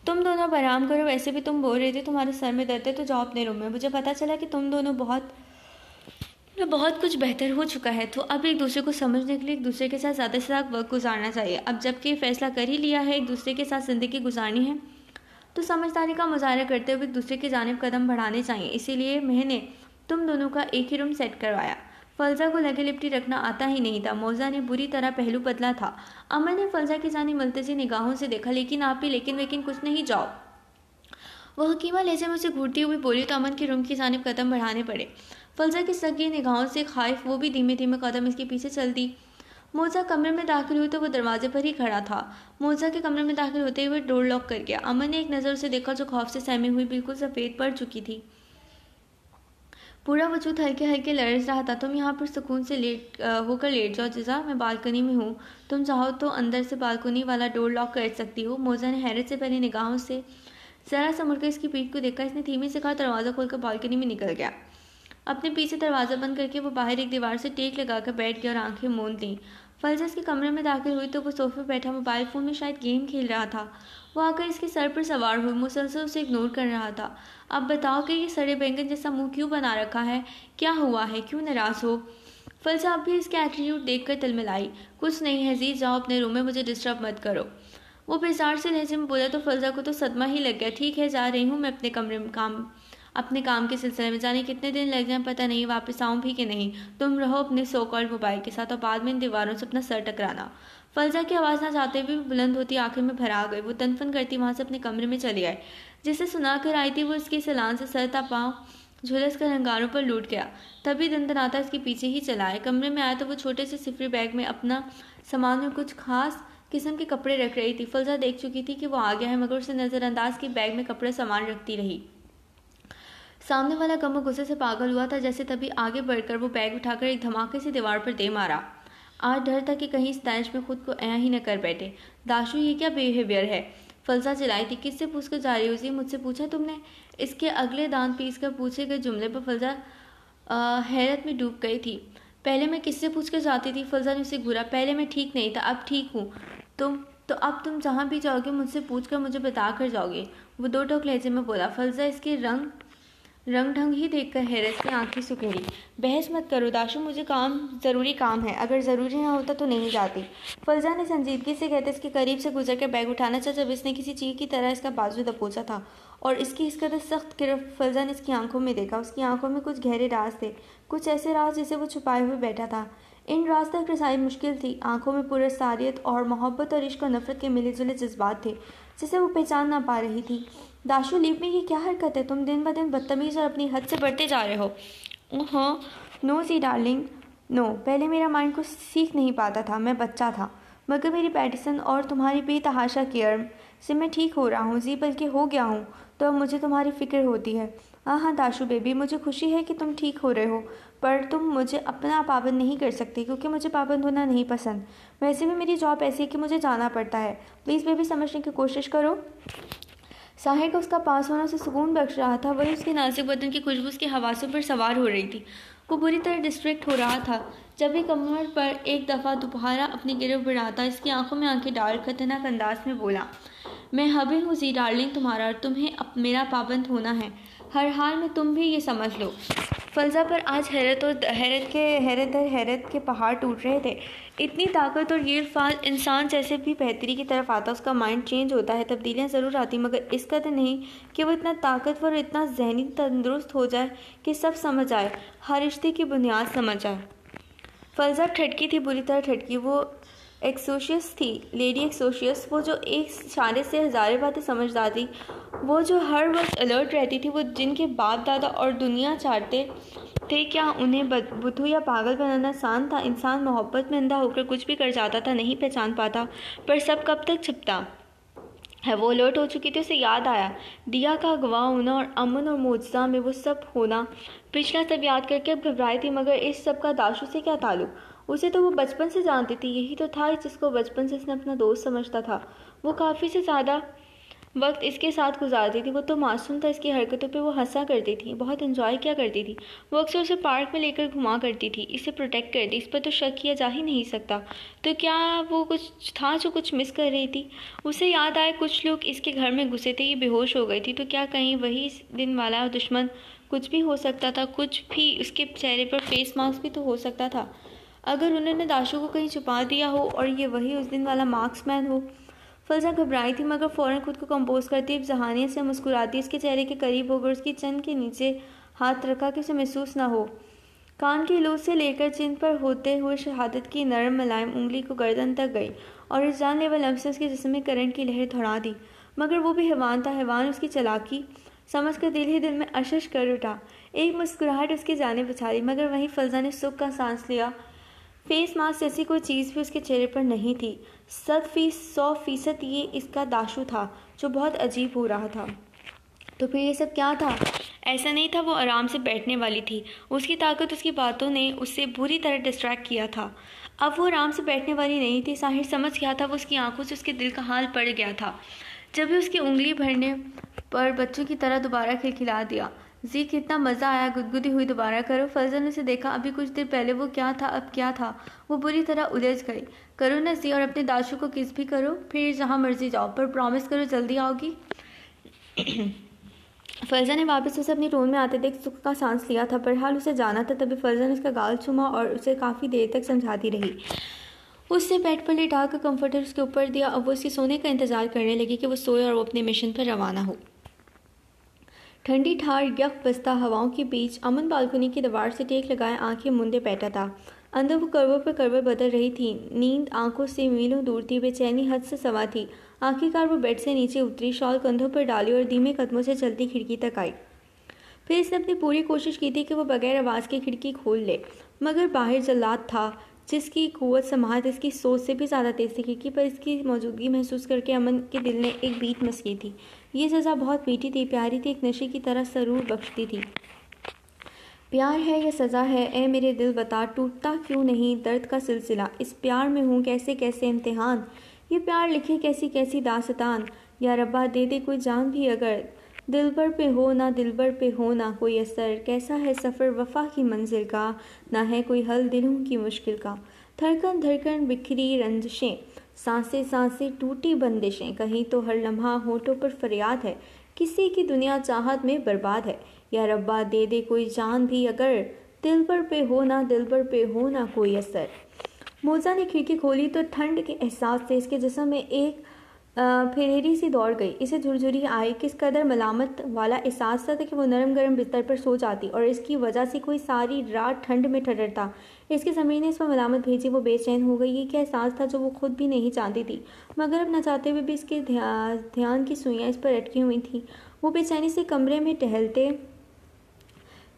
तुम दोनों अब आराम करो, वैसे भी तुम बोल रहे थे तुम्हारे सर में दर्द है तो जाओ अपने रूम में। मुझे पता चला कि तुम दोनों बहुत कुछ बेहतर हो चुका है, तो अब एक दूसरे को समझने के लिए एक दूसरे के साथ ज़्यादा से ज़्यादा वक्त गुजारना चाहिए। अब जबकि फैसला कर ही लिया है एक दूसरे के साथ ज़िंदगी गुजारनी है तो समझदारी का मुजाहरा करते हुए एक दूसरे की जानिब कदम बढ़ाने चाहिए। इसीलिए मैंने तुम दोनों का एक ही रूम सेट करवाया। फलजा को लगे लिपटी रखना आता ही नहीं था। मौजा ने बुरी तरह पहलू बदला था। अमन ने फलजा की जानी मुल्तजी निगाहों से देखा। लेकिन आप भी लेकिन कुछ नहीं, जाओ। वह हकीमा लहजे में उसे घूरती हुई बोली तो अमन के रूम की जानिब कदम बढ़ाने पड़े। फलजा की सगी निगाहों से खाइफ वो भी धीमे धीमे कदम इसके पीछे चल दी। मौजा कमरे में दाखिल हुई तो वो दरवाजे पर ही खड़ा था। मौजा के कमरे में दाखिल होते हुए डोर लॉक कर गया। अमन ने एक नज़र उसे देखा जो खौफ से सहमी हुई बिल्कुल सफ़ेद पड़ चुकी थी। पूरा वजूद हल्के हल्के लरज रहा था। तुम यहाँ पर सुकून से होकर लेट जाओ जिज़ा, मैं बालकनी में हूँ। तुम चाहो तो अंदर से बालकनी वाला डोर लॉक कर सकती हो। मौजा ने हैरत से पहले निगाहों से जरा सा मुड़कर इसकी पीठ को देखा। इसने धीमे से कहा, दरवाज़ा खोलकर बालकनी में निकल गया। अपने पीछे दरवाज़ा बंद करके वो बाहर एक दीवार से टेक लगाकर बैठ गया और आंखें मूंद लीं। फलजा इसके कमरे में दाखिल हुई तो वो सोफे पर बैठा मोबाइल फ़ोन में शायद गेम खेल रहा था। वो आकर इसके सर पर सवार हुई, मुसलसल उसे इग्नोर कर रहा था। अब बताओ कि ये सड़े बैंगन जैसा मुंह क्यों बना रखा है? क्या हुआ है? क्यों नाराज़ हो? फलजा अब भी इसके एटीट्यूड देखकर तिलमिलाई। कुछ नहीं है जी, जाओ अपने रूम में, मुझे डिस्टर्ब मत करो। वो बेजार से लहजे में बोला तो फलजा को तो सदमा ही लग गया। ठीक है, जा रही हूँ मैं अपने कमरे में, अपने काम के सिलसिले में। जाने कितने दिन लग जाए पता नहीं, वापस आऊँ भी कि नहीं। तुम रहो अपने सो कॉल्ड मोबाइल के साथ और बाद में इन दीवारों से अपना सर टकराना। फलजा की आवाज़ ना चाहते हुए बुलंद होती आखिर में भरा गई। वो तनफन करती वहाँ से अपने कमरे में चली आई। जिसे सुना कर आई थी वो इसके सलान से सर ता पाँव झुलस कर अंगारों पर लूट गया। तभी दंदनाता इसके पीछे ही चला आया। कमरे में आया तो वो छोटे से सिफरी बैग में अपना सामान और कुछ खास किस्म के कपड़े रख रही थी। फलजा देख चुकी थी कि वो आ गया है, मगर उसे नज़रअंदाज की बैग में कपड़े सामान रखती रही। सामने वाला गम गुस्से से पागल हुआ था जैसे तभी आगे बढ़कर वो बैग उठाकर एक धमाके से दीवार पर दे मारा। आज डर था कि कहीं इस दानिश में खुद को ऐं ही न कर बैठे। दाशु, ये क्या बिहेवियर है? फलसा चिल्लाई थी। किससे पूछकर जा रही हो? मुझसे पूछा तुमने? इसके अगले दांत पीस कर पूछे गए जुमले पर फलजा हैरत में डूब गई थी। पहले मैं किससे पूछकर जाती थी? फलजा ने उसे घूरा। पहले मैं ठीक नहीं था, अब ठीक हूँ। अब तुम जहाँ भी जाओगे मुझसे पूछकर मुझे बता कर जाओगे, वो दो टोक लहजे में बोला। फलजा इसके रंग ढंग ही देखकर हैरत से आंखें सुखेड़ी। बहस मत करो दाशु, मुझे ज़रूरी काम है, अगर ज़रूरी ना होता तो नहीं जाती। फलजा ने संजीदगी से कहते इसके करीब से गुजर कर बैग उठाना चाहा जब इसने किसी चीज़ की तरह इसका बाजू दबोचा था और इसकी इस कदर सख्त गिरफ्त फलजा ने इसकी आंखों में देखा। उसकी आंखों में कुछ गहरे राज थे, कुछ ऐसे राज जिसे वो छुपाए हुए बैठा था। इन राज तक रसाई मुश्किल थी। आंखों में पुरस्कारियत और मोहब्बत और इश्क और नफरत के मिले जुले जज्बात थे जिसे वो पहचान ना पा रही थी। दाशु, लीव में ये क्या हरकत है? तुम दिन ब दिन बदतमीज़ और अपनी हद से बढ़ते जा रहे हो। हाँ, नो जी डार्लिंग, नो। पहले मेरा माइंड कुछ सीख नहीं पाता था, मैं बच्चा था, मगर मेरी मेडिसिन और तुम्हारी बेतहाशा केयर से मैं ठीक हो रहा हूँ जी, बल्कि हो गया हूँ। तो अब मुझे तुम्हारी फ़िक्र होती है। हाँ दाशु बेबी, मुझे खुशी है कि तुम ठीक हो रहे हो, पर तुम मुझे अपना पाबंद नहीं कर सकती क्योंकि मुझे पाबंद होना नहीं पसंद। वैसे भी मेरी जॉब ऐसी है कि मुझे जाना पड़ता है। प्लीज़ बेबी, समझने की कोशिश करो। साहिर को उसका पास होना से सुकून बख्श रहा था, वही उसके नाजुक बदन की खुशबू उसके हवासों पर सवार हो रही थी। वो बुरी तरह डिस्ट्रैक्ट हो रहा था। जब भी कमर पर एक दफ़ा दोबारा अपनी गिरफ्त बढ़ाता, इसकी आंखों में आंखें डाल खतरनाक अंदाज में बोला, मैं हबी हूँ जी डार्लिंग तुम्हारा, और तुम्हें अब मेरा पाबंद होना है, हर हाल में। तुम भी ये समझ लो। फलजा पर आज हैरत के पहाड़ टूट रहे थे। इतनी ताकत और ये अल्फाज इंसान जैसे भी बेहतरी की तरफ आता उसका माइंड चेंज होता है, तब्दीलियाँ ज़रूर आती, मगर इस कदर नहीं कि वो इतना ताकतवर और इतना जहनी तंदुरुस्त हो जाए कि सब समझ आए, हर रिश्ते की बुनियाद समझ आए। फलजा ठटकी थी, बुरी तरह ठटकी। वो एक्सोशियस थी, लेडी एक्सोशियस, वो जो एक इशारे से हज़ारें बातें समझदार थी, वो जो हर वक्त अलर्ट रहती थी, वो जिनके बाप दादा और दुनिया चाहते थे क्या उन्हें बुद्धू या पागल बनाना आसान था? इंसान मोहब्बत में अंधा होकर कुछ भी कर जाता था, नहीं पहचान पाता, पर सब कब तक छिपता है। वो अलर्ट हो चुकी थी। उसे याद आया दिया का अगवा होना और अमन और मोजज़ा में वो सब होना। पिछला सब याद करके अब घबराई थी, मगर इस सब का दाशु से क्या ताल्लुक? उसे तो वो बचपन से जानती थी, यही तो था जिसको बचपन से इसने अपना दोस्त समझता था। वो काफ़ी से ज़्यादा वक्त इसके साथ गुजारती थी। वो तो मासूम था, इसकी हरकतों पे वो हंसा करती थी, बहुत एंजॉय किया करती थी। वो अक्सर उसे पार्क में लेकर घुमा करती थी, इसे प्रोटेक्ट करती, इस पर तो शक किया जा ही नहीं सकता। तो क्या वो कुछ था जो कुछ मिस कर रही थी? उसे याद आया कुछ लोग इसके घर में घुसे थे, ये बेहोश हो गई थी, तो क्या कहीं वही दिन वाला दुश्मन? कुछ भी हो सकता था, कुछ भी। उसके चेहरे पर फेस मास्क भी तो हो सकता था। अगर उन्होंने दाशु को कहीं छुपा दिया हो और ये वही उस दिन वाला मार्क्समैन हो। फलजा घबराई थी, मगर फ़ौरन खुद को कंपोज करती जहानियत से मुस्कुराती इसके चेहरे के करीब होकर उसकी चंद के नीचे हाथ रखा कि उसे महसूस ना हो कान की लूज से लेकर चिन पर होते हुए शहादत की नरम मुलायम उंगली को गर्दन तक गई और इस जानलेवा लम्स से उसके जिस्म में करंट की लहर दौड़ा दी। मगर वो भी हैवान था, हैवान उसकी चालाकी समझ कर दिल ही दिल में अशश कर उठा। एक मुस्कुराहट उसकी जानिब उछाली, मगर वहीं फलजा ने सुख का सांस लिया। फेस मास्क जैसी कोई चीज़ भी उसके चेहरे पर नहीं थी। 100% ये इसका दाशु था जो बहुत अजीब हो रहा था। तो फिर ये सब क्या था? ऐसा नहीं था वो आराम से बैठने वाली थी। उसकी ताकत, उसकी बातों ने उसे बुरी तरह डिस्ट्रैक्ट किया था। अब वो आराम से बैठने वाली नहीं थी। साहिर समझ गया था, वो उसकी आंखों से उसके दिल का हाल पड़ गया था। जब भी उसकी उंगली भरने पर बच्चों की तरह दोबारा खिलखिला दिया। जी कितना मज़ा आया, गुदगुदी हुई, दोबारा करो। फजल ने उसे देखा, अभी कुछ देर पहले वो क्या था, अब क्या था। वो बुरी तरह उलझ गई। करो ना जी, और अपने दाशु को किस भी करो, फिर जहाँ मर्जी जाओ, पर प्रॉमिस करो जल्दी आओगी। फरजा ने वापस उसे अपनी टोन में आते देख सुख का सांस लिया था। बहरहाल उसे जाना था। तभी फरजा ने उसका गाल चूमा और उसे काफ़ी देर तक समझाती रही। उससे बेड पर लेटा कर कंफर्टर उसके ऊपर दिया। अब वो उसके सोने का इंतजार करने लगी कि वो सोए और वो अपने मिशन पर रवाना हो। ठंडी ठार यख बस्ता हवाओं के बीच अमन बालकनी की दीवार से टेक लगाए आंखें मूंदे बैठा था। अंदर वो करवट पर करवट बदल रही थी। नींद आंखों से मीलों दूर थी, बेचैनी हद से सवा थी। आखिरकार वो बेड से नीचे उतरी, शॉल कंधों पर डाली और धीमे कदमों से चलती खिड़की तक आई। फिर इसने अपनी पूरी कोशिश की थी कि वो बगैर आवाज़ की खिड़की खोल ले, मगर बाहर जल्लाद था जिसकी कुव्वत समाहत इसकी सोच से भी ज़्यादा तेज थी। खिड़की पर इसकी मौजूदगी महसूस करके अमन के दिल ने एक बीट मस्की थी। ये सज़ा बहुत मीठी थी, प्यारी थी, एक नशे की तरह सरूर बख्शती थी। प्यार है या सज़ा है, ए मेरे दिल बता, टूटता क्यों नहीं दर्द का सिलसिला, इस प्यार में हूँ कैसे कैसे इम्तिहान, ये प्यार लिखे कैसी कैसी दास्तान, या रब्बा दे दे कोई जान भी अगर, दिलबर पे हो ना दिलबर पे हो ना कोई असर, कैसा है सफ़र वफ़ा की मंजिल का, ना है कोई हल दिलों की मुश्किल का, धड़कन धड़कन बिखरी रंजिशें, सांसें सांसें टूटी बंदिशें, कहीं तो हर लम्हा होठों पर फरियाद है, किसी की दुनिया चाहत में बर्बाद है, या रब्बा दे दे कोई जान भी अगर, दिलबर पे हो ना दिलबर पे हो ना कोई असर। मोजा ने खिड़की खोली तो ठंड के एहसास से इसके जिस्म में एक फिरेरी सी दौड़ गई। इसे झुरझुरी आई। किस कदर मलामत वाला एहसास था कि वो नरम गरम बिस्तर पर सो जाती और इसकी वजह से कोई सारी रात ठंड में ठहरता। इसके ज़मीन ने इस पर मलामत भेजी। वो बेचैन हो गई। ये क्या एहसास था जो वो खुद भी नहीं जानती थी, मगर अब न चाहते हुए भी इसके ध्यान की सुइयाँ इस पर अटकी हुई थी। वो बेचैनी से कमरे में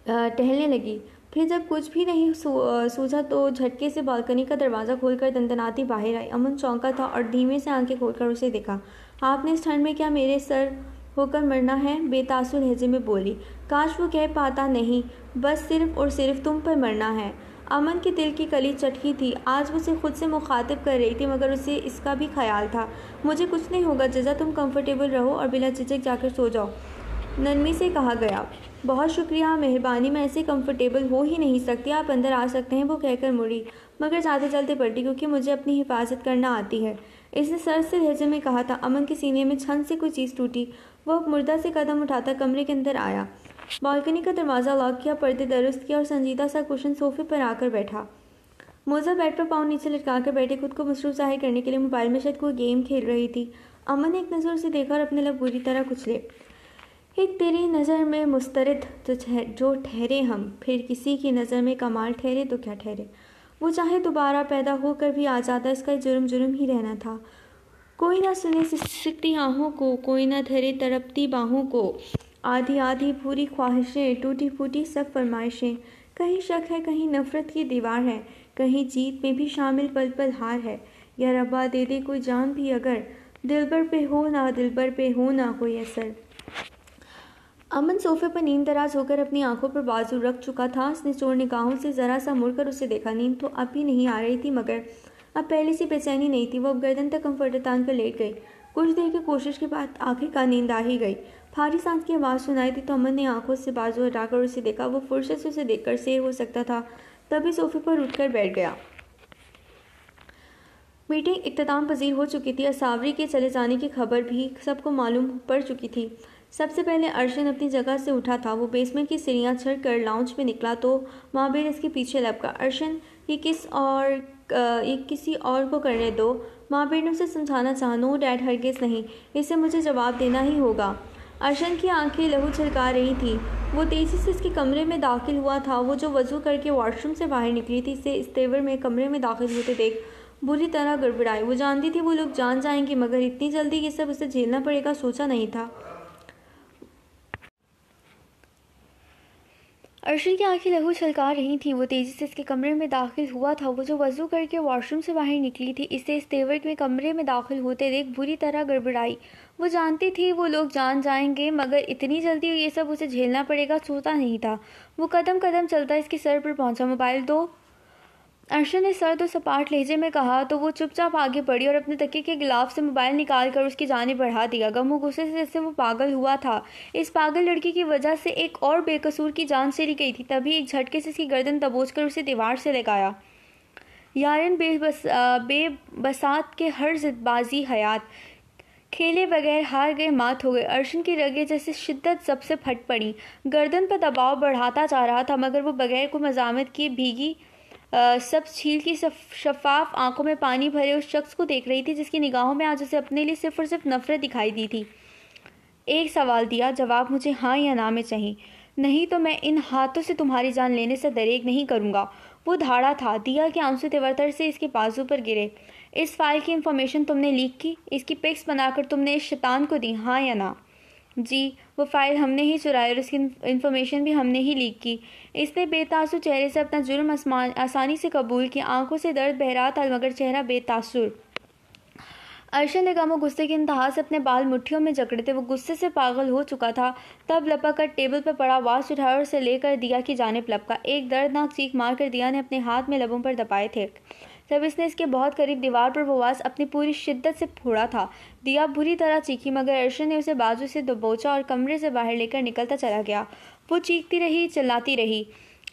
टहलने लगी। फिर जब कुछ भी नहीं सूझा तो झटके से बालकनी का दरवाज़ा खोलकर दंदनाती बाहर आई। अमन चौंका था और धीमे से आंखें खोलकर उसे देखा। आपने इस ठंड में क्या मेरे सर होकर मरना है? बेतासुर लहजे में बोली। काश वो कह पाता, नहीं, बस सिर्फ और सिर्फ तुम पर मरना है। अमन के दिल की कली चटकी थी। आज वो उसे खुद से मुखातिब कर रही थी, मगर उसे इसका भी ख्याल था। मुझे कुछ नहीं होगा जजा, तुम कंफर्टेबल रहो और बिला झिझक जाकर सो जाओ, नरमी से कहा गया। बहुत शुक्रिया, मेहरबानी, मैं ऐसे कंफर्टेबल हो ही नहीं सकती, आप अंदर आ सकते हैं, वो कहकर मुड़ी, मगर जाते चलते पलटी, क्योंकि मुझे अपनी हिफाजत करना आती है, इसने सर से लहजे में कहा था। अमन के सीने में छन से कोई चीज़ टूटी। वह मुर्दा से कदम उठाता कमरे के अंदर आया, बालकनी का दरवाज़ा लॉक किया, पर्दे दुरुस्त किया और संजीदा सा कुशन सोफे पर आकर बैठा। मोजा बेड पर पाँव नीचे लटका कर बैठे, खुद को मसरूफ जाहिर करने के लिए मोबाइल में शायद कोई गेम खेल रही थी। अमन ने एक नज़र उसे देखा और अपने लब बुरी तरह कुचले। एक तेरी नज़र में मुस्तरद जो ठहरे हम, फिर किसी की नज़र में कमाल ठहरे तो क्या ठहरे। वो चाहे दोबारा पैदा होकर भी आ जाता, इसका जुर्म जुर्म ही रहना था। कोई ना सुने सिसकती आहों को, कोई ना धरे तड़पती बाहों को, आधी आधी पूरी ख्वाहिशें, टूटी फूटी सब फरमाइशें, कहीं शक है, कहीं नफ़रत की दीवार है, कहीं जीत में भी शामिल पल पल हार है, या रब्बा दे दे कोई जान भी अगर, दिलबर पे हो ना दिलबर पे हो ना कोई असर। अमन सोफे पर नींद दराज होकर अपनी आंखों पर बाजू रख चुका था। उसने चोर निगाहों से ज़रा सा मुड़कर उसे देखा। नींद तो अब भी नहीं आ रही थी, मगर अब पहले सी बेचैनी नहीं थी। वो अब गर्दन तक कंफर्टर तान कर लेट गई। कुछ देर की कोशिश के बाद आखिरकार नींद आ ही गई। भारी सांस की आवाज़ सुनाई थी तो अमन ने आंखों से बाजू हटाकर उसे देखा। वो फुर्सत से उसे देखकर सेर हो सकता था, तभी सोफे पर उठकर बैठ गया। मीटिंग इख्तिताम पजीर हो चुकी थी। असावरी के चले जाने की खबर भी सबको मालूम पड़ चुकी थी। सबसे पहले अर्शन अपनी जगह से उठा था। वो बेसमेंट की सीढ़ियाँ चढ़कर लाउंज में निकला तो महाबीर इसके पीछे लपका। अर्शन, ये किसी और को करने दो। महाबीर ने उसे समझाना चाहा। नो डैड, हरगिज़ नहीं, इसे मुझे जवाब देना ही होगा। अर्शन की आंखें लहू छलका रही थीं। वो तेज़ी से इसके कमरे में दाखिल हुआ था। वो जो वज़ू करके वॉशरूम से बाहर निकली थी, इसे इस तेवर में कमरे में दाखिल होते देख बुरी तरह गड़बड़ाई। वो जानती थी वो लोग जान जाएंगे, मगर इतनी जल्दी ये सब उसे झेलना पड़ेगा सोचा नहीं था। अर्शन की आंखें लहू छलका रही थीं। वो तेज़ी से इसके कमरे में दाखिल हुआ था। वो जो वज़ू करके वॉशरूम से बाहर निकली थी, इसे इस तेवर में कमरे में दाखिल होते देख बुरी तरह गड़बड़ाई। वो जानती थी वो लोग जान जाएंगे, मगर इतनी जल्दी ये सब उसे झेलना पड़ेगा सोचा नहीं था। वो कदम कदम चलता इसके सर पर पहुंचा। मोबाइल दो, अर्शन ने सर्द और सपाट लहजे में कहा तो वो चुपचाप आगे बढ़ी और अपने तकिए के गिलाफ से मोबाइल निकाल कर उसकी जानिब बढ़ा दिया। गम और गुस्से से जैसे वो पागल हुआ था। इस पागल लड़की की वजह से एक और बेकसूर की जान चली गई थी। तभी एक झटके से इसकी गर्दन दबोच कर उसे दीवार से लगाया। यारन बेबसात के हर जिदबाजी हयात खेले बगैर हार गए, मात हो गए। अर्शन की रगें जैसे शिद्दत सबसे फट पड़ी। गर्दन पर दबाव बढ़ाता जा रहा था, मगर वो बगैर कोई मज़ामत किए भीगी सब छील की शफाफ आंखों में पानी भरे उस शख्स को देख रही थी, जिसकी निगाहों में आज उसे अपने लिए सिर्फ और सिर्फ नफरत दिखाई दी थी। एक सवाल दिया, जवाब मुझे हाँ या ना में चाहिए, नहीं तो मैं इन हाथों से तुम्हारी जान लेने से दरेक नहीं करूँगा। वो धाड़ा था। दिया के आंसू तिवतर से इसके बाजू पर गिरे। इस फाइल की इंफॉर्मेशन तुमने लीक की, इसकी पिक्स बनाकर तुमने इस शैतान को दी, हाँ या ना? जी, वो फाइल हमने ही चुराई और इसकी इन्फॉर्मेशन भी हमने ही लीक की। इसने बेतासुर चेहरे से अपना जुर्म आसानी से कबूल किया। आंखों से दर्द बह रहा था, मगर चेहरा बेतासुर। अर्शन ने गम और गुस्से की इंतहा से अपने बाल मुट्ठियों में जकड़े थे। वो गुस्से से पागल हो चुका था। तब लपक कर टेबल पर पड़ा वाच उठाया और उसे लेकर दिया की जानिब लपका। एक दर्दनाक चीख मारकर दिया ने अपने हाथ में लबों पर दबाए थे। तब इसने इसके बहुत करीब दीवार पर वो वाच अपनी पूरी शिद्दत से फोड़ा था। दिया बुरी तरह चीखी, मगर अर्शन ने उसे बाजू से दबोचा और कमरे से बाहर लेकर निकलता चला गया। वो चीखती रही, चिल्लाती रही,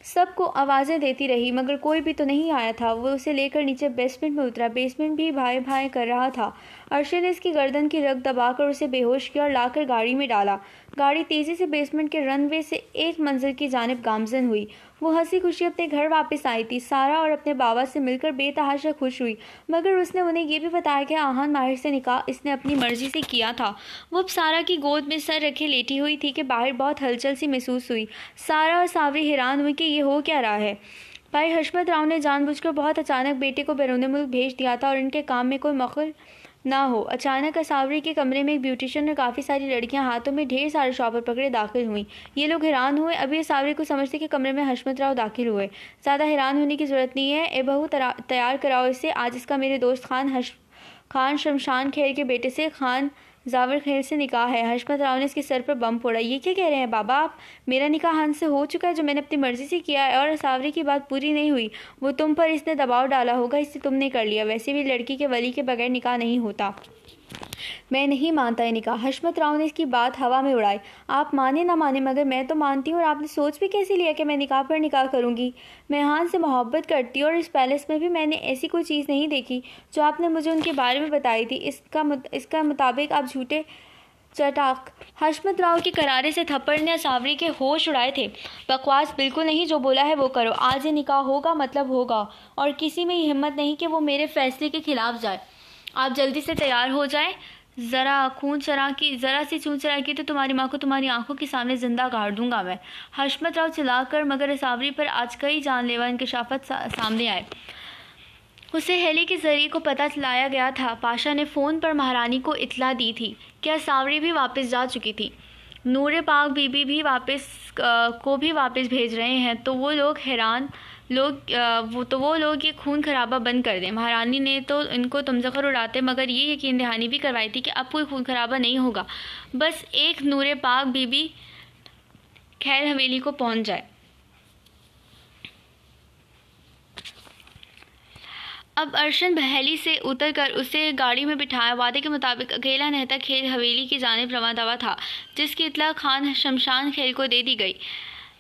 सबको आवाज़ें देती रही, मगर कोई भी तो नहीं आया था। वो उसे लेकर नीचे बेसमेंट में उतरा। बेसमेंट भी भाई भाई कर रहा था। अर्शन ने इसकी गर्दन की रग दबाकर उसे बेहोश किया और लाकर गाड़ी में डाला। गाड़ी तेज़ी से बेसमेंट के रनवे से एक मंजिल की जानिब गामजन हुई। वो हंसी खुशी अपने घर वापस आई थी। सारा और अपने बाबा से मिलकर बेतहाशा खुश हुई, मगर उसने उन्हें ये भी बताया कि आहान माहिर से निकाह इसने अपनी मर्जी से किया था। वो अब सारा की गोद में सर रखे लेटी हुई थी कि बाहर बहुत हलचल सी महसूस हुई। सारा और सावरी हैरान हुई कि ये हो क्या रहा है। भाई हशमत राव ने जानबूझकर बहुत अचानक बेटे को बैरून मुल्क भेज दिया था और इनके काम में कोई मखल ना हो। अचानक असावरी के कमरे में एक ब्यूटिशियन और काफ़ी सारी लड़कियां हाथों में ढेर सारे शॉपर पकड़े दाखिल हुई। ये लोग हैरान हुए। अभी असावरी को समझते कि कमरे में हशमत राव दाखिल हुए। ज़्यादा हैरान होने की ज़रूरत नहीं है। ए बहू तैयार कराओ इसे। आज इसका मेरे दोस्त खान शमशान खेल के बेटे से, खान जावर खेल से निकाह है। हशमत राव ने इसके सर पर बम फोड़ा। ये क्या कह रहे हैं बाबा आप? मेरा निकाह हान से हो चुका है, जो मैंने अपनी मर्जी से किया है, और सावरी की बात पूरी नहीं हुई। वो तुम पर इसने दबाव डाला होगा, इससे तुमने कर लिया। वैसे भी लड़की के वली के बगैर निकाह नहीं होता। मैं नहीं मानता है निकाह। हशमत राव ने इसकी बात हवा में उड़ाई। आप माने ना माने, मगर मैं तो मानती हूँ। और आपने सोच भी कैसे लिया कि मैं निकाह पर निकाह करूँगी? मैं हान से मोहब्बत करती हूँ और इस पैलेस में भी मैंने ऐसी कोई चीज़ नहीं देखी जो आपने मुझे उनके बारे में बताई थी। इसका मुताबिक आप झूठे चटाक। हशमत राव के करारे से थप्पड़ ने सावरी के होश उड़ाए थे। बकवास बिल्कुल नहीं, जो बोला है वो करो। आज ये निकाह होगा मतलब होगा, और किसी में हिम्मत नहीं कि वो मेरे फैसले के खिलाफ जाए। आप जल्दी से तैयार हो जाएं। ज़रा सी खून चरा की तो तुम्हारी माँ को तुम्हारी आंखों के सामने जिंदा गाड़ दूंगा मैं। हशमत राव चिल्लाकर, मगर सावरी पर आज कई जानलेवा इंकशाफत सामने आए। उसे हेली के जरिए को पता चलाया गया था। पाशा ने फ़ोन पर महारानी को इत्तला दी थी। क्या सावरी भी वापस जा चुकी थी? नूरे पाक बीबी भी वापस भेज रहे हैं। तो वो लोग ये खून खराबा बंद कर दें। महारानी ने तो इनको तमज़कर उड़ाते, मगर ये यकीन दहानी भी करवाई थी कि अब कोई खून खराबा नहीं होगा, बस एक नूरे पाक बीबी खैर हवेली को पहुंच जाए। अब अर्शन बहेली से उतरकर उसे गाड़ी में बिठाया। वादे के मुताबिक अकेला नहता खेल हवेली की जानिब रवां था, जिसकी इत्तला खान शमशान खेल को दे दी गई।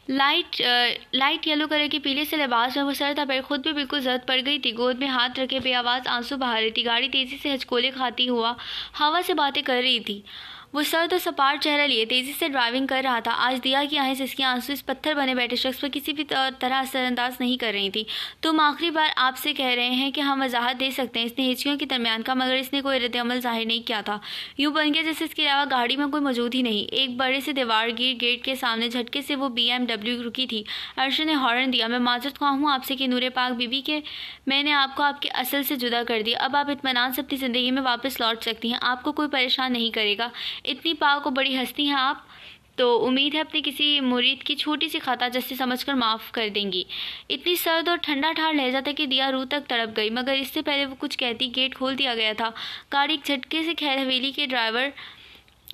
लाइट येलो कलर के पीले से लिबास में वो सर था, पर खुद भी बिल्कुल जर्द पड़ गई थी। गोद में हाथ रखे बेआवाज़ आंसू बहा रही थी। गाड़ी तेज़ी से हचकोले खाती हुआ हवा से बातें कर रही थी। वो सर्द और सपाट चेहरा लिए तेजी से ड्राइविंग कर रहा था। आज दिया की आंखें जिसके आंसू इस पत्थर बने बैठे शख्स पर किसी भी तरह असरअंदाज नहीं कर रही थी। तुम आखिरी बार आपसे कह रहे हैं कि हम वजाहत दे सकते हैं। इसने हिचकियों के दरमियान कहा, मगर इसने कोई रद्द-ए-अमल जाहिर नहीं किया था। यूं बन गया जैसे इसके अलावा गाड़ी में कोई मौजूद ही नहीं। एक बड़े से दीवार गिर गेट के सामने झटके से वो BMW रुकी थी। अर्शन ने हॉर्न दिया। मैं माजरत ख्वाह हूँ आपसे कि नूरे पाक बीबी के मैंने आपको आपके असल से जुदा कर दिया। अब आप इत्मीनान से अपनी ज़िंदगी में वापस लौट सकती हैं। आपको कोई परेशान नहीं करेगा। इतनी पाक और बड़ी हस्ती हैं आप, तो उम्मीद है अपने किसी मुरीद की छोटी सी खता जैसे समझकर माफ़ कर देंगी। इतनी सर्द और ठंडा ठार लहजा था कि दिया रूह तक तड़प गई, मगर इससे पहले वो कुछ कहती गेट खोल दिया गया था। गाड़ी एक झटके से खैर हवेली के ड्राइवर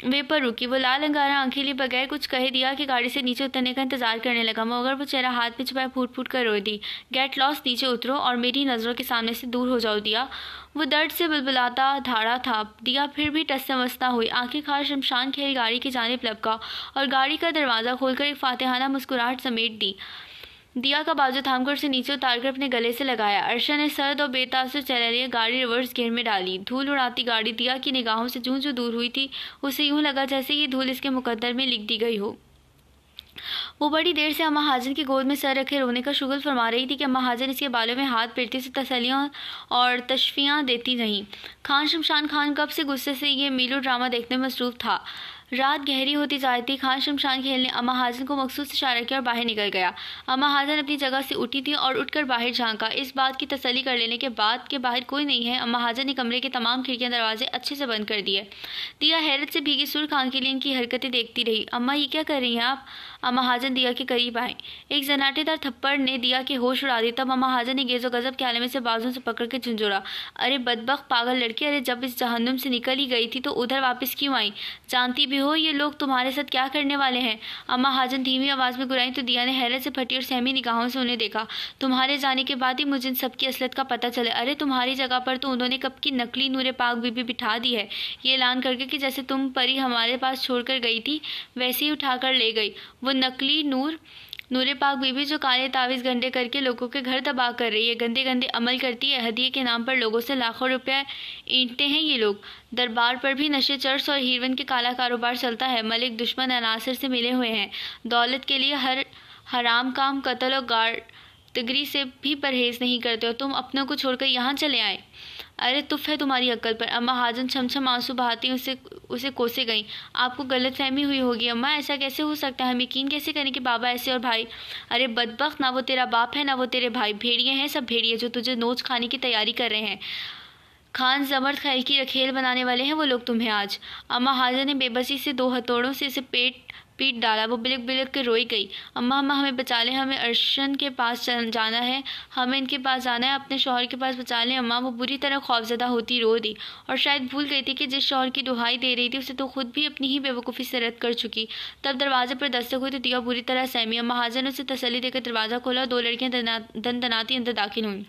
वे पर रुकी। वो लाल अंगारा आंखें लिए बगैर कुछ कहे दिया कि गाड़ी से नीचे उतरने का इंतजार करने लगा, मगर वो चेहरा हाथ में छुपाए फूट फूट कर रो दी। गेट लॉस्ट, नीचे उतरो और मेरी नज़रों के सामने से दूर हो जाओ दिया। वो दर्द से बुलबुलाता धाड़ा था। दिया फिर भी टस से मस ना हुई। आंखें खार शमशान खेल गाड़ी की जानिब लपका और गाड़ी का दरवाज़ा खोलकर एक फातिहाना मुस्कुराहट समेट दी। दिया का बाजू थामकर उसे नीचे उतारकर अपने गले से लगाया। अर्शा ने सर्द और बेतासुर चला लिए गाड़ी रिवर्स गियर में डाली। धूल उड़ाती गाड़ी दिया की निगाहों से जूं जूं दूर हुई थी, उसे यूं लगा जैसे ये धूल इसके मुकद्दर में लिख दी गई हो। वो बड़ी देर से अम्मा हाजन की गोद में सर रखे रोने का शुगल फरमा रही थी कि अम्मा हाजन इसके बालों में हाथ फेरती उसे तसल्लियाँ और तशफियाँ देती रहीं। खान शमशान खान कब से गुस्से से ये मीलो ड्रामा देखने में मसरूफ था। रात गहरी होती जा रही थी। खान शमशान खेल ने अम्मा हाजन को मखसूस इशारा किया और बाहर निकल गया। अम्मा हाजन अपनी जगह से उठी थी और उठकर बाहर झांका। इस बात की तसल्ली कर लेने के बाद कि बाहर कोई नहीं है, अम्मा हाजन ने कमरे के तमाम खिड़कियां दरवाजे अच्छे से बंद कर दिए। दिया हैरत से भीगी सुर्ख आंखें लिए इनकी हरकतें देखती रही। अम्मा ये क्या कर रही हैं आप? अम्मा हाजन दिया के करीब आए। एक जनाटेदार थप्पड़ ने दिया के होश उड़ा दी। तब अम्मा हाजन ने गेज़ो गज़ब के आलमे से बाजुओं से पकड़ के झुंझोड़ा। अरे बदबख्त पागल लड़की, अरे जब इस जहन्नुम से निकल ही गई थी तो उधर वापस क्यों आई? जानती भी हो ये लोग तुम्हारे साथ क्या करने वाले हैं? अम्मा हाजन धीमी आवाज़ में गुर्राई तो दिया ने हैरत से फटी और सहमी निगाहों से उन्हें देखा। तुम्हारे जाने के बाद ही मुझे इन सबकी असलियत का पता चला। अरे तुम्हारी जगह पर तो उन्होंने कब की नकली नूरे पाक बीबी बिठा दी है, ये ऐलान करके कि जैसे तुम परी हमारे पास छोड़कर गई थी वैसे ही उठाकर ले गई। वो नकली नूरे पाक बीबी जो काले तावीज़ गंदे करके लोगों के घर तबाह कर रही है, गंदे गंदे अमल करती है। हदिये के नाम पर लोगों से लाखों रुपए ईंटते हैं ये लोग। दरबार पर भी नशे, चर्स और हीरोइन के काला कारोबार चलता है। मलिक दुश्मन अनासर से मिले हुए हैं। दौलत के लिए हर हराम काम, कत्ल और गारदगिरी से भी परहेज नहीं करते हो। तुम अपनों को छोड़कर यहाँ चले आए। अरे तुफ है तुम्हारी अक्ल पर। अम्मा हाजन छमछम आंसू बहाती उसे कोसे गई। आपको गलतफहमी हुई होगी अम्मा, ऐसा कैसे हो सकता है? हम यकीन कैसे करें कि बाबा ऐसे और भाई? अरे बदबख्त, ना वो तेरा बाप है ना वो तेरे भाई। भेड़िए हैं सब, भेड़िए जो तुझे नोच खाने की तैयारी कर रहे हैं। खान जमर्द खैल की रखेल बनाने वाले हैं वो लोग तुम्हें आज। अम्मा हाजन ने बेबसी से 2 हथौड़ों से इसे पीट डाला। वो बिलक बिलक के रोई गई। अम्मा अम्मा हमें बचा लें, हमें अर्शन के पास जाना है, हमें इनके पास जाना है, अपने शौहर के पास बचा लें अम्मा। वो बुरी तरह खौफजदा होती रो दी और शायद भूल गई थी कि जिस शौहर की दुहाई दे रही थी उसे तो खुद भी अपनी ही बेवकूफ़ी से रद्द कर चुकी। तब दरवाजे पर दस्तक हुई तो दिया बुरी तरह सहमी। अम्मा हाजन ने उसे तसल्ली देकर दरवाज़ा खोला। 2 लड़कियां दनदनाती अंदर दाखिल हुईं।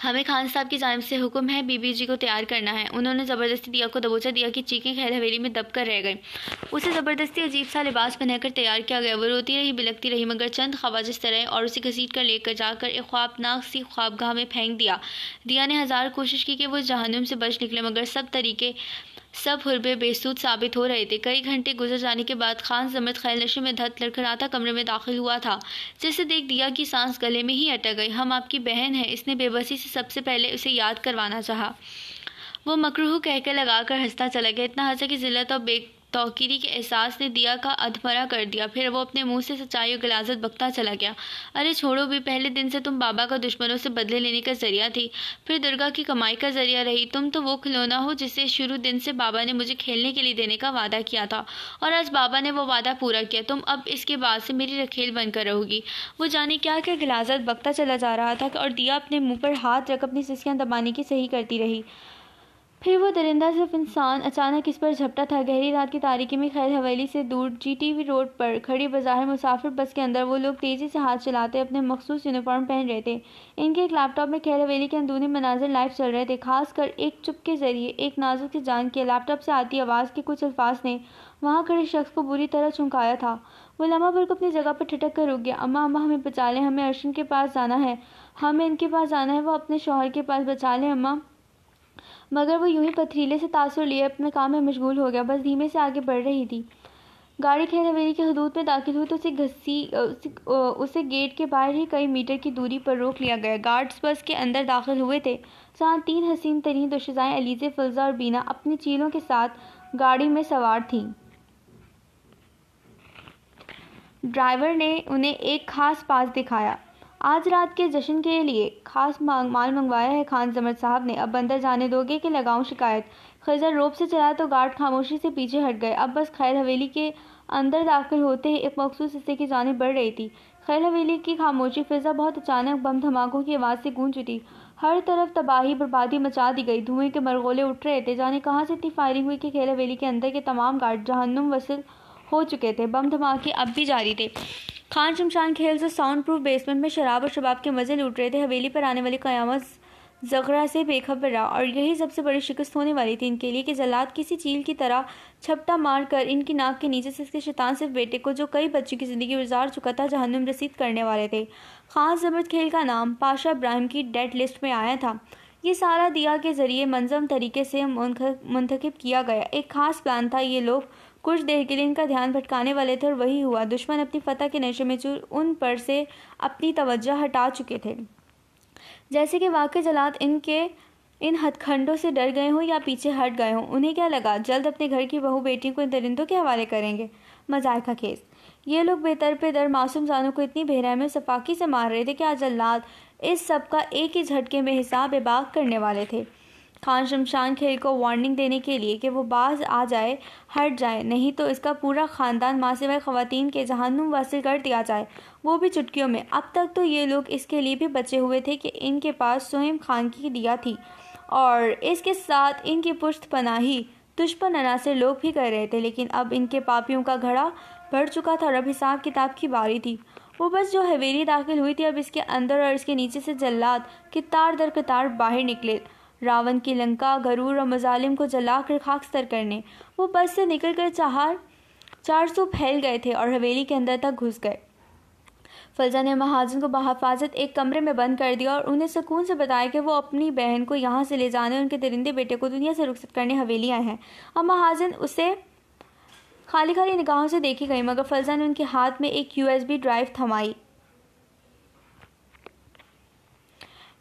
हमें खान साहब की जानिब से हुक्म है, बीबी जी को तैयार करना है। उन्होंने ज़बरदस्ती दिया को दबोचा। दिया की चीखें खैर हवेली में दब कर रह गई। उसे ज़बरदस्ती अजीब सा लिबास पहनाकर तैयार किया गया। वो रोती रही, बिलकती रही, मगर चंद ख्वाजिश तरह और उसे घसीट कर लेकर जाकर एक ख्वाबनाक सी ख्वाबगाह में फेंक दिया। दिया ने 1000 कोशिश की कि वो जहन्नुम से बच निकले, मगर सब हुरबे बेसूद साबित हो रहे थे। कई घंटे गुजर जाने के बाद खान जमर्द खैल नशे में धत लड़खड़ाता कमरे में दाखिल हुआ था, जिसे देख दिया की सांस गले में ही अटक गई। हम आपकी बहन हैं, इसने बेबसी से सबसे पहले उसे याद करवाना चाहा। वो मकरूह कहकर लगाकर हंसता चला गया। इतना हंसा कि जिल्लत और बेतौकीरी के एहसास ने दिया का अधमरा कर दिया। फिर वो अपने मुंह से सच्चाई और गलाजत बकता चला गया। अरे छोड़ो भी, पहले दिन से तुम बाबा का दुश्मनों से बदले लेने का जरिया थी, फिर दुर्गा की कमाई का जरिया रही। तुम तो वो खिलौना हो जिसे शुरू दिन से बाबा ने मुझे खेलने के लिए देने का वादा किया था और आज बाबा ने वो वादा पूरा किया। तुम अब इसके बाद से मेरी रखेल बनकर रहोगी। वो जाने क्या क्या गलाजत बकता चला जा रहा था और दिया अपने मुंह पर हाथ रख अपनी सिस्कियां दबाने की सही करती रही। फिर वो दरिंदा सिर्फ इंसान अचानक इस पर झपटा था। गहरी रात की तारीकी में खैर हवेली से दूर GTV रोड पर खड़ी बाज़ार मुसाफिर बस के अंदर वो लोग तेज़ी से हाथ चलाते अपने मखसूस यूनिफॉर्म पहन रहे थे। इनके एक लैपटॉप में खैर हवेली के अंदरूनी मनाजिर लाइव चल रहे थे। खासकर एक चुप के ज़रिए एक नाजुक सी जान के लैपटॉप से आती आवाज़ के कुछ अल्फाज ने वहाँ खड़े शख्स को बुरी तरह चौंकाया था। वो लम्हा भर को अपनी जगह पर ठिठक कर रुक गया। अम्मा अम्मा हमें बचा लें, हमें अर्शन के पास जाना है, हमें इनके पास जाना है, वो अपने शौहर के पास बचा लें अम्मा। मगर वो यूं ही पथरीले से तासुर लिए अपने काम में मशगूल हो गया। बस धीमे से आगे बढ़ रही थी। गाड़ी खेल हवेली की हदूद में दाखिल हुई तो उसे गेट के बाहर ही कई मीटर की दूरी पर रोक लिया गया। गार्ड्स बस के अंदर दाखिल हुए थे, जहाँ 3 हसीन तरीन दोशीज़ाएं अलीज़े, फ़िज़ा और बीना अपनी चीलों के साथ गाड़ी में सवार थीं। ड्राइवर ने उन्हें एक खास पास दिखाया। आज रात के जश्न के लिए खास माल मंगवाया है खान जमर साहब ने। अब अंदर जाने दोगे कि लगाऊं शिकायत? खिज़र रोब से चला तो गार्ड खामोशी से पीछे हट गए। अब बस खैर हवेली के अंदर दाखिल होते ही एक मखसूस हिस्से की जानिब बढ़ रही थी। खैर हवेली की खामोशी फ़िज़ा बहुत अचानक बम धमाकों की आवाज़ से गूंज उठी। हर तरफ तबाही बर्बादी मचा दी गई। धुएं के मरगोले उठ रहे थे। जाने कहाँ से इतनी फायरिंग हुई कि खेल हवेली के अंदर के तमाम गार्ड जहन्नुम वसल हो चुके थे। बम धमाके अब भी जारी थे। खान शमशान खेल से साउंड प्रूफ बेसमेंट में शराब और शबाब के मजे लूट रहे थे। हवेली पर आने वाली क़यामत ज़गरा से बेखबर रहा, और यही सबसे बड़ी शिकस्त होने वाली थी इनके लिए कि जल्लाद किसी चील की तरह छपटा मार कर इनकी नाक के नीचे से इसके शैतान सिर्फ बेटे को, जो कई बच्चों की ज़िंदगी गुजार चुका था, जहन्नुम रसीद करने वाले थे। खान जमर खेल का नाम पाशा इब्राहिम की डेड लिस्ट में आया था। ये सारा दिया के ज़रिए मंजम तरीके से मुंतखब किया गया एक ख़ास प्लान था। ये लोग कुछ देर के लिए इनका ध्यान भटकाने वाले थे, और वही हुआ। दुश्मन अपनी फतह के नशे में चूर उन पर से अपनी तवज्जो हटा चुके थे, जैसे कि वाकई जल्लाद इन हथखंडों से डर गए हों या पीछे हट गए हों। उन्हें क्या लगा, जल्द अपने घर की बहू बेटियों को इन दरिंदों के हवाले करेंगे। मजाक का खेस। ये लोग बेतर पे दर मासूम जानों को इतनी बेरहमी और सफाकी से मार रहे थे कि आज जल्लाद इस सब का एक ही झटके में हिसाब बेबाक करने वाले थे। खान शमशान खेल को वार्निंग देने के लिए कि वो बाज आ जाए, हट जाए, नहीं तो इसका पूरा ख़ानदान माँ सिवाय ख़वातीन के जहन्नुम वासिल कर दिया जाए, वो भी चुटकियों में। अब तक तो ये लोग इसके लिए भी बचे हुए थे कि इनके पास सोहेम खान की दिया थी, और इसके साथ इनकी पुश्त पनाही दुश्मन अनासिर लोग भी कर रहे थे। लेकिन अब इनके पापियों का घड़ा भर चुका था और अब हिसाब किताब की बारी थी। वो बस जो हवेली दाखिल हुई थी, अब इसके अंदर और इसके नीचे से जल्लाद कतार दर कतार बाहर निकले, रावण की लंका, गरूर और मजालिम को जला कर खाकस्तर करने। वो बस से निकल कर 400 फैल गए थे और हवेली के अंदर तक घुस गए। फलजा ने महाजन को बहिफाजत एक कमरे में बंद कर दिया और उन्हें सुकून से बताया कि वो अपनी बहन को यहाँ से ले जाने, उनके दरिंदे बेटे को दुनिया से रुखसत करने हवेली आए हैं। अब महाजन उसे खाली खाली निगाहों से देखी गई, मगर फलजा ने उनके हाथ में एक USB ड्राइव थमाई।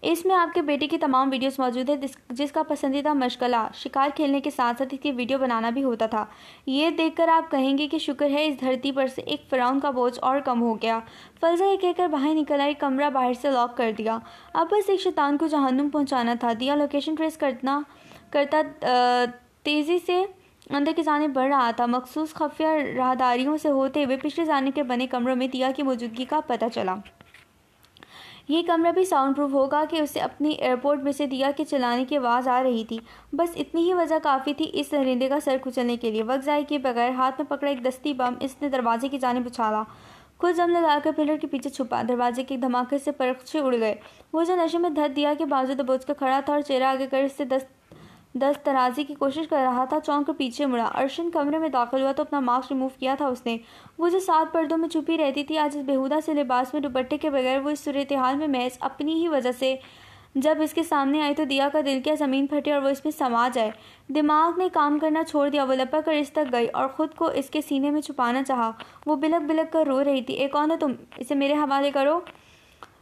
इसमें आपके बेटे की तमाम वीडियोस मौजूद है, जिसका पसंदीदा मशगला शिकार खेलने के साथ साथ इसकी वीडियो बनाना भी होता था। ये देखकर आप कहेंगे कि शुक्र है इस धरती पर से एक फ़िरौन का बोझ और कम हो गया। फलजा ये कहकर बाहर निकल आई, कमरा बाहर से लॉक कर दिया। अब बस एक शैतान को जहन्नुम पहुंचाना था। दिया लोकेशन ट्रेस करता तेज़ी से अंदर की जानिब बढ़ रहा था। मखसूस खुफिया राहदारियों से होते हुए पिछले जानिब के बने कमरों में दिया की मौजूदगी का पता चला। ये कमरा भी साउंड प्रूफ होगा कि उसे अपनी एयरपोर्ट में से दिया के चलाने की आवाज़ आ रही थी। बस इतनी ही वजह काफ़ी थी इस दरिंदे का सर कुचलने के लिए। वक्त ज़ाय किए बगैर हाथ में पकड़ा एक दस्ती बम इसने दरवाजे की जानिब उछाला। खुद जम लगाकर पिलर के पीछे छुपा। दरवाजे के धमाके से परखचे उड़ गए। वो जो नशे में धत दिया के बाजू दबोच कर खड़ा था और चेहरा आगे कर इससे दस तराजी की कोशिश कर रहा था, चौंक कर पीछे मुड़ा। अर्शन कमरे में दाखिल हुआ तो अपना मास्क रिमूव किया था उसने। वो जो 7 पर्दों में छुपी रहती थी, आज इस बेहुदा से लिबास में दुपट्टे के बगैर वो इस सूरत हाल में महज अपनी ही वजह से जब इसके सामने आई तो दिया का दिल क्या ज़मीन फटे और वो इसमें समा जाए। दिमाग ने काम करना छोड़ दिया। वो लपक कर इस तक गई और ख़ुद को इसके सीने में छुपाना चाहा। वो बिलक बिलक कर रो रही थी। ए कौन हो तुम? इसे मेरे हवाले करो।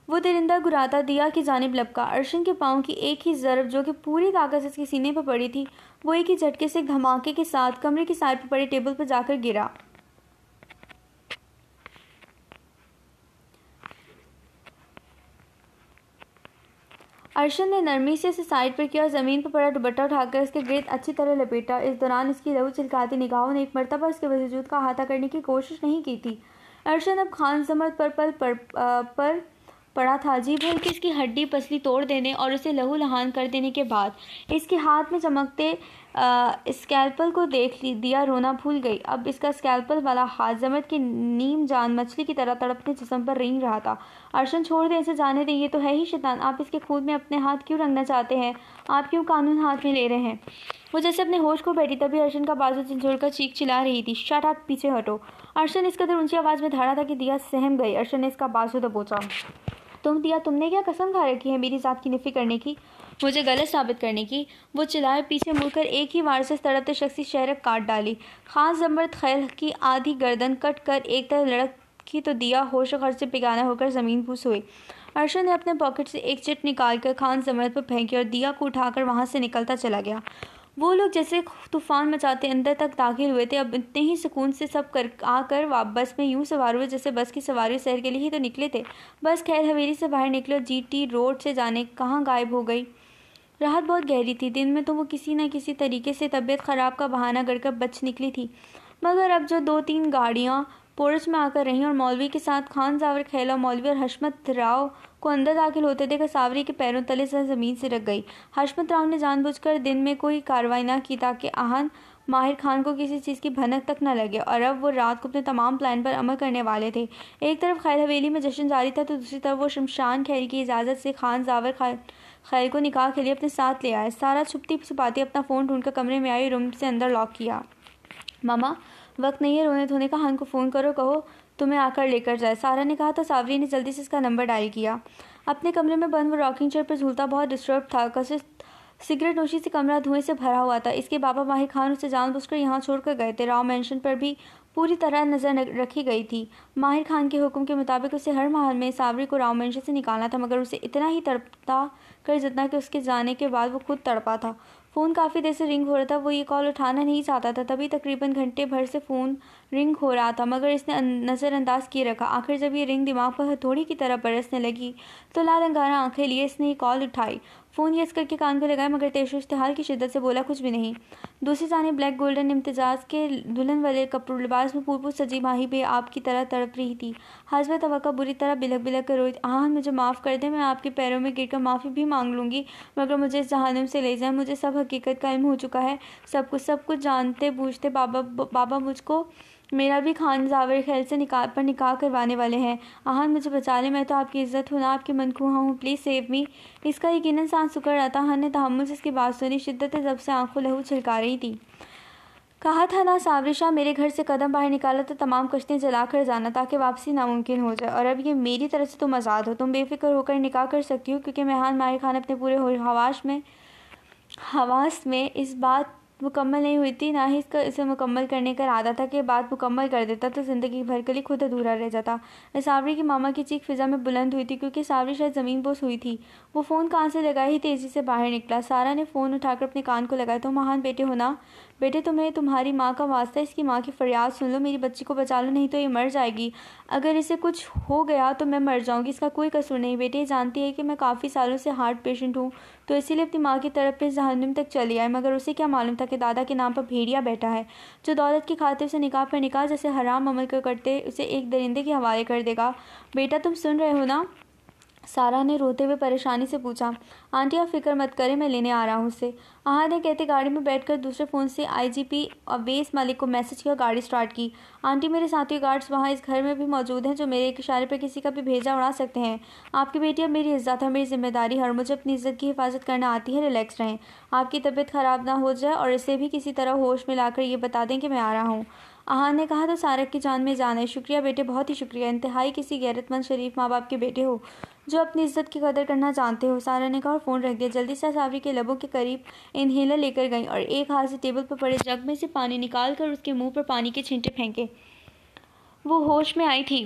वो दरिंदा गुराता दिया की जानिब लपका। अर्शन के पाँव की एक ही ज़रब, जो कि पूरी ताकत से इसके सीने पर पड़ी थी, वो एक ही झटके से एक धमाके के साथ कमरे की साइड पर पड़े टेबल पर जाकर गिरा। अर्शन ने नरमी से इसे साइड पर किया और ज़मीन पर पड़ा दुपट्टा उठाकर इसके गिर्द अच्छी तरह लपेटा। इस दौरान इसकी लहू चिलकाती निगाहों ने एक मरतबा उसके वजूद का अहाता करने की कोशिश नहीं की थी। अर्शन अब खान जमर पर पड़ा था। जी भर के इसकी हड्डी पसली तोड़ देने और उसे लहू लहान कर देने के बाद इसके हाथ में चमकते स्कैल्पल को देख दिया रोना भूल गई। अब इसका स्कैल्पल वाला हाथ जमत की नीम जान मछली की तरह तड़पने जिस्म पर रेंग रहा था। अर्शन छोड़ दें, इसे जाने दें, ये तो है ही शैतान। आप इसके खून में अपने हाथ क्यों रंगना चाहते हैं? आप क्यों कानून हाथ में ले रहे हैं? वो जैसे अपने होश को बैठी, तभी अर्शन का बाजू झंझोड़कर चीख चिल्ला रही थी, शट अप, पीछे हटो। अर्शन इस कदर ऊंची आवाज़ में धारा था कि दिया सहम गई। अर्शन ने इसका बाजू दबोचा। तुम दिया, तुमने क्या कसम खा रखी है मेरी जात की नफी करने की, मुझे गलत साबित करने की। वो चिल्लाए, पीछे मुड़कर एक ही वार से तड़पते शख्स की शहरक काट डाली। खान जमरद खैल की आधी गर्दन कट कर एक तरफ लड़की तो दिया होश और से बेगाना होकर जमीन फूस हुई। अर्शद ने अपने पॉकेट से एक चिट निकालकर खान जमरद पर फेंकी और दिया को उठाकर वहां से निकलता चला गया। वो लोग जैसे तूफान मचाते अंदर तक दाखिल हुए थे। अब इतने ही सुकून से सब कर आकर बस में यूं सवार हुए जैसे बस की सवारी शहर के लिए ही तो निकले थे। बस खैर हवेली से बाहर निकले और जीटी रोड से जाने कहाँ गायब हो गई। राहत बहुत गहरी थी। दिन में तो वो किसी न किसी तरीके से तबीयत खराब का बहाना करके बच निकली थी, मगर अब जो 2-3 गाड़ियाँ पोर्च में आकर रहीं और मौलवी के साथ खान जावर खैला मौलवी और हशमत राव को अंदर दाखिल होते देखकर सावरी के पैरों तले से ज़मीन से रख गई। हशमत राव ने जानबूझकर दिन में कोई कार्रवाई न की ताकि आहन माहिर खान को किसी चीज़ की भनक तक न लगे, और अब वो रात को अपने तमाम प्लान पर अमल करने वाले थे। एक तरफ खैर हवेली में जश्न जारी था तो दूसरी तरफ वो शमशान खैरी की इजाज़त से खान जावर खैर को निकाह के लिए अपने साथ ले आए। सारा छुपती छुपाती अपना फ़ोन ढूंढकर कमरे में आई, रूम से अंदर लॉक किया। मामा, वक्त नहीं है रोने धोने का, खान को फ़ोन करो, कहो तुम्हें आकर लेकर जाए। सारा ने कहा तो सावरी ने जल्दी से इसका नंबर डायल किया। अपने कमरे में बंद वो रॉकिंग चेयर पर झूलता बहुत डिस्टर्ब था। कसे सिगरेट नोशी से कमरा धुएं से भरा हुआ था। इसके बाबा माहिर खान उसे जानबूझकर यहाँ छोड़कर गए थे। राव मेंशन पर भी पूरी तरह नज़र रखी गई थी। माहिर खान के हुक्म के मुताबिक उसे हर माहौल में सावरी को राव मेंशन से निकालना था, मगर उसे इतना ही तड़पता कर जितना कि उसके जाने के बाद वो खुद तड़पा था। फ़ोन काफ़ी देर से रिंग हो रहा था। वो ये कॉल उठाना नहीं चाहता था। तभी तकरीबन घंटे भर से फ़ोन रिंग हो रहा था, मगर इसने नज़रअंदाज किए रखा। आखिर जब ये रिंग दिमाग पर हथौड़ी की तरह बरसने लगी तो लाल अंगारा आंखें लिए इसने ये कॉल उठाई। फ़ोन यस करके कान को लगाया, मगर तेज इश्तिहाल की शिद्दत से बोला कुछ भी नहीं। दूसरी जानिब ब्लैक गोल्डन इम्तिजाज के दुल्हन वाले कपड़ों लिबास में पूर्व सजी माही बे आपकी तरह तड़प रही थी। हस्बत तवक्का बुरी तरह बिलक बिलक कर रोई। हाँ, मुझे माफ़ कर दे, मैं आपके पैरों में गिरकर माफ़ी भी मांग लूँगी, मगर मुझे इस जहन्नुम से ले जाए। मुझे सब हकीकत का इल्म हो चुका है, सब कुछ जानते बूझते बाबा मुझको मेरा भी खान जावर खैल से निकाह करवाने वाले हैं। आहन मुझे बचा ले, मैं तो आपकी इज्जत हूँ ना आपकी मनखूहा हूँ, प्लीज़ सेव मी। इसका यकीनन सांस सुकर रहा था। आहन ने तहम्मुल से इसकी बात सुनी। शिद्दत जब से आंखों लहू छिलका रही थी। कहा था ना सावरी शाह, मेरे घर से कदम बाहर निकाला तो तमाम कश्तियाँ जलाकर जाना ताकि वापसी नामुमकिन हो जाए। और अब ये मेरी तरफ से तुम आज़ाद हो, तुम बेफिक्र होकर निकाह कर सकती हो, क्योंकि मेहमान माहिर खान अपने पूरे हवास में इस बात मुकम्मल नहीं हुई थी, ना ही इसे मुकम्मल करने का इरादा था कि बात मुकम्मल कर देता तो ज़िंदगी भर के लिए खुद अधूरा रह जाता। सावरी की मामा की चीख फिजा में बुलंद हुई थी, क्योंकि सावरी शायद ज़मीन बोस हुई थी। वो फ़ोन कान से लगाए ही तेज़ी से बाहर निकला। सारा ने फ़ोन उठाकर अपने कान को लगाया। तुम महान बेटे हो ना? बेटे, तुम्हें तुम्हारी माँ का वास्ता, इसकी माँ की फरियाद सुन लो, मेरी बच्ची को बचा लो, नहीं तो ये मर जाएगी। अगर इसे कुछ हो गया तो मैं मर जाऊँगी, इसका कोई कसूर नहीं। बेटे, ये जानती है कि मैं काफ़ी सालों से हार्ट पेशेंट हूँ, तो इसीलिए अपनी माँ की तरफ पे जहन्नुम तक चली आई। मगर उसे क्या मालूम था कि दादा के नाम पर भेड़िया बैठा है, जो दौलत की खातिर से निकाह पर निकाह जैसे हराम अमल करते उसे एक दरिंदे के हवाले कर देगा। बेटा, तुम सुन रहे हो ना? सारा ने रोते हुए परेशानी से पूछा। आंटी, आप फिक्र मत करें, मैं लेने आ रहा हूँ उसे। आहद ने कहते गाड़ी में बैठकर दूसरे फ़ोन से आईजीपी अवैस मलिक को मैसेज किया, गाड़ी स्टार्ट की। आंटी, मेरे साथी गार्ड्स वहाँ इस घर में भी मौजूद हैं, जो मेरे एक इशारे पर किसी का भी भेजा उड़ा सकते हैं। आपकी बेटी अब मेरी इज्जत है, मेरी जिम्मेदारी है, और मुझे अपनी इज्जत की हिफाजत करना आती है। रिलैक्स रहें, आपकी तबीयत ख़राब ना हो जाए, और इसे भी किसी तरह होश में लाकर ये बता दें कि मैं आ रहा हूँ। आहन ने कहा तो सारक की जान में जान है। शुक्रिया बेटे, बहुत ही शुक्रिया। इंतहाई किसी गैरतमंद शरीफ माँ बाप के बेटे हो, जो अपनी इज्जत की कदर करना जानते हो। सारा ने कहा और फ़ोन रख दिया। जल्दी से सावरी के लबों के करीब इनहेलर लेकर गई और एक हाथ से टेबल पर पड़े जग में से पानी निकाल कर उसके मुंह पर पानी के छींटे फेंके। वो होश में आई थी।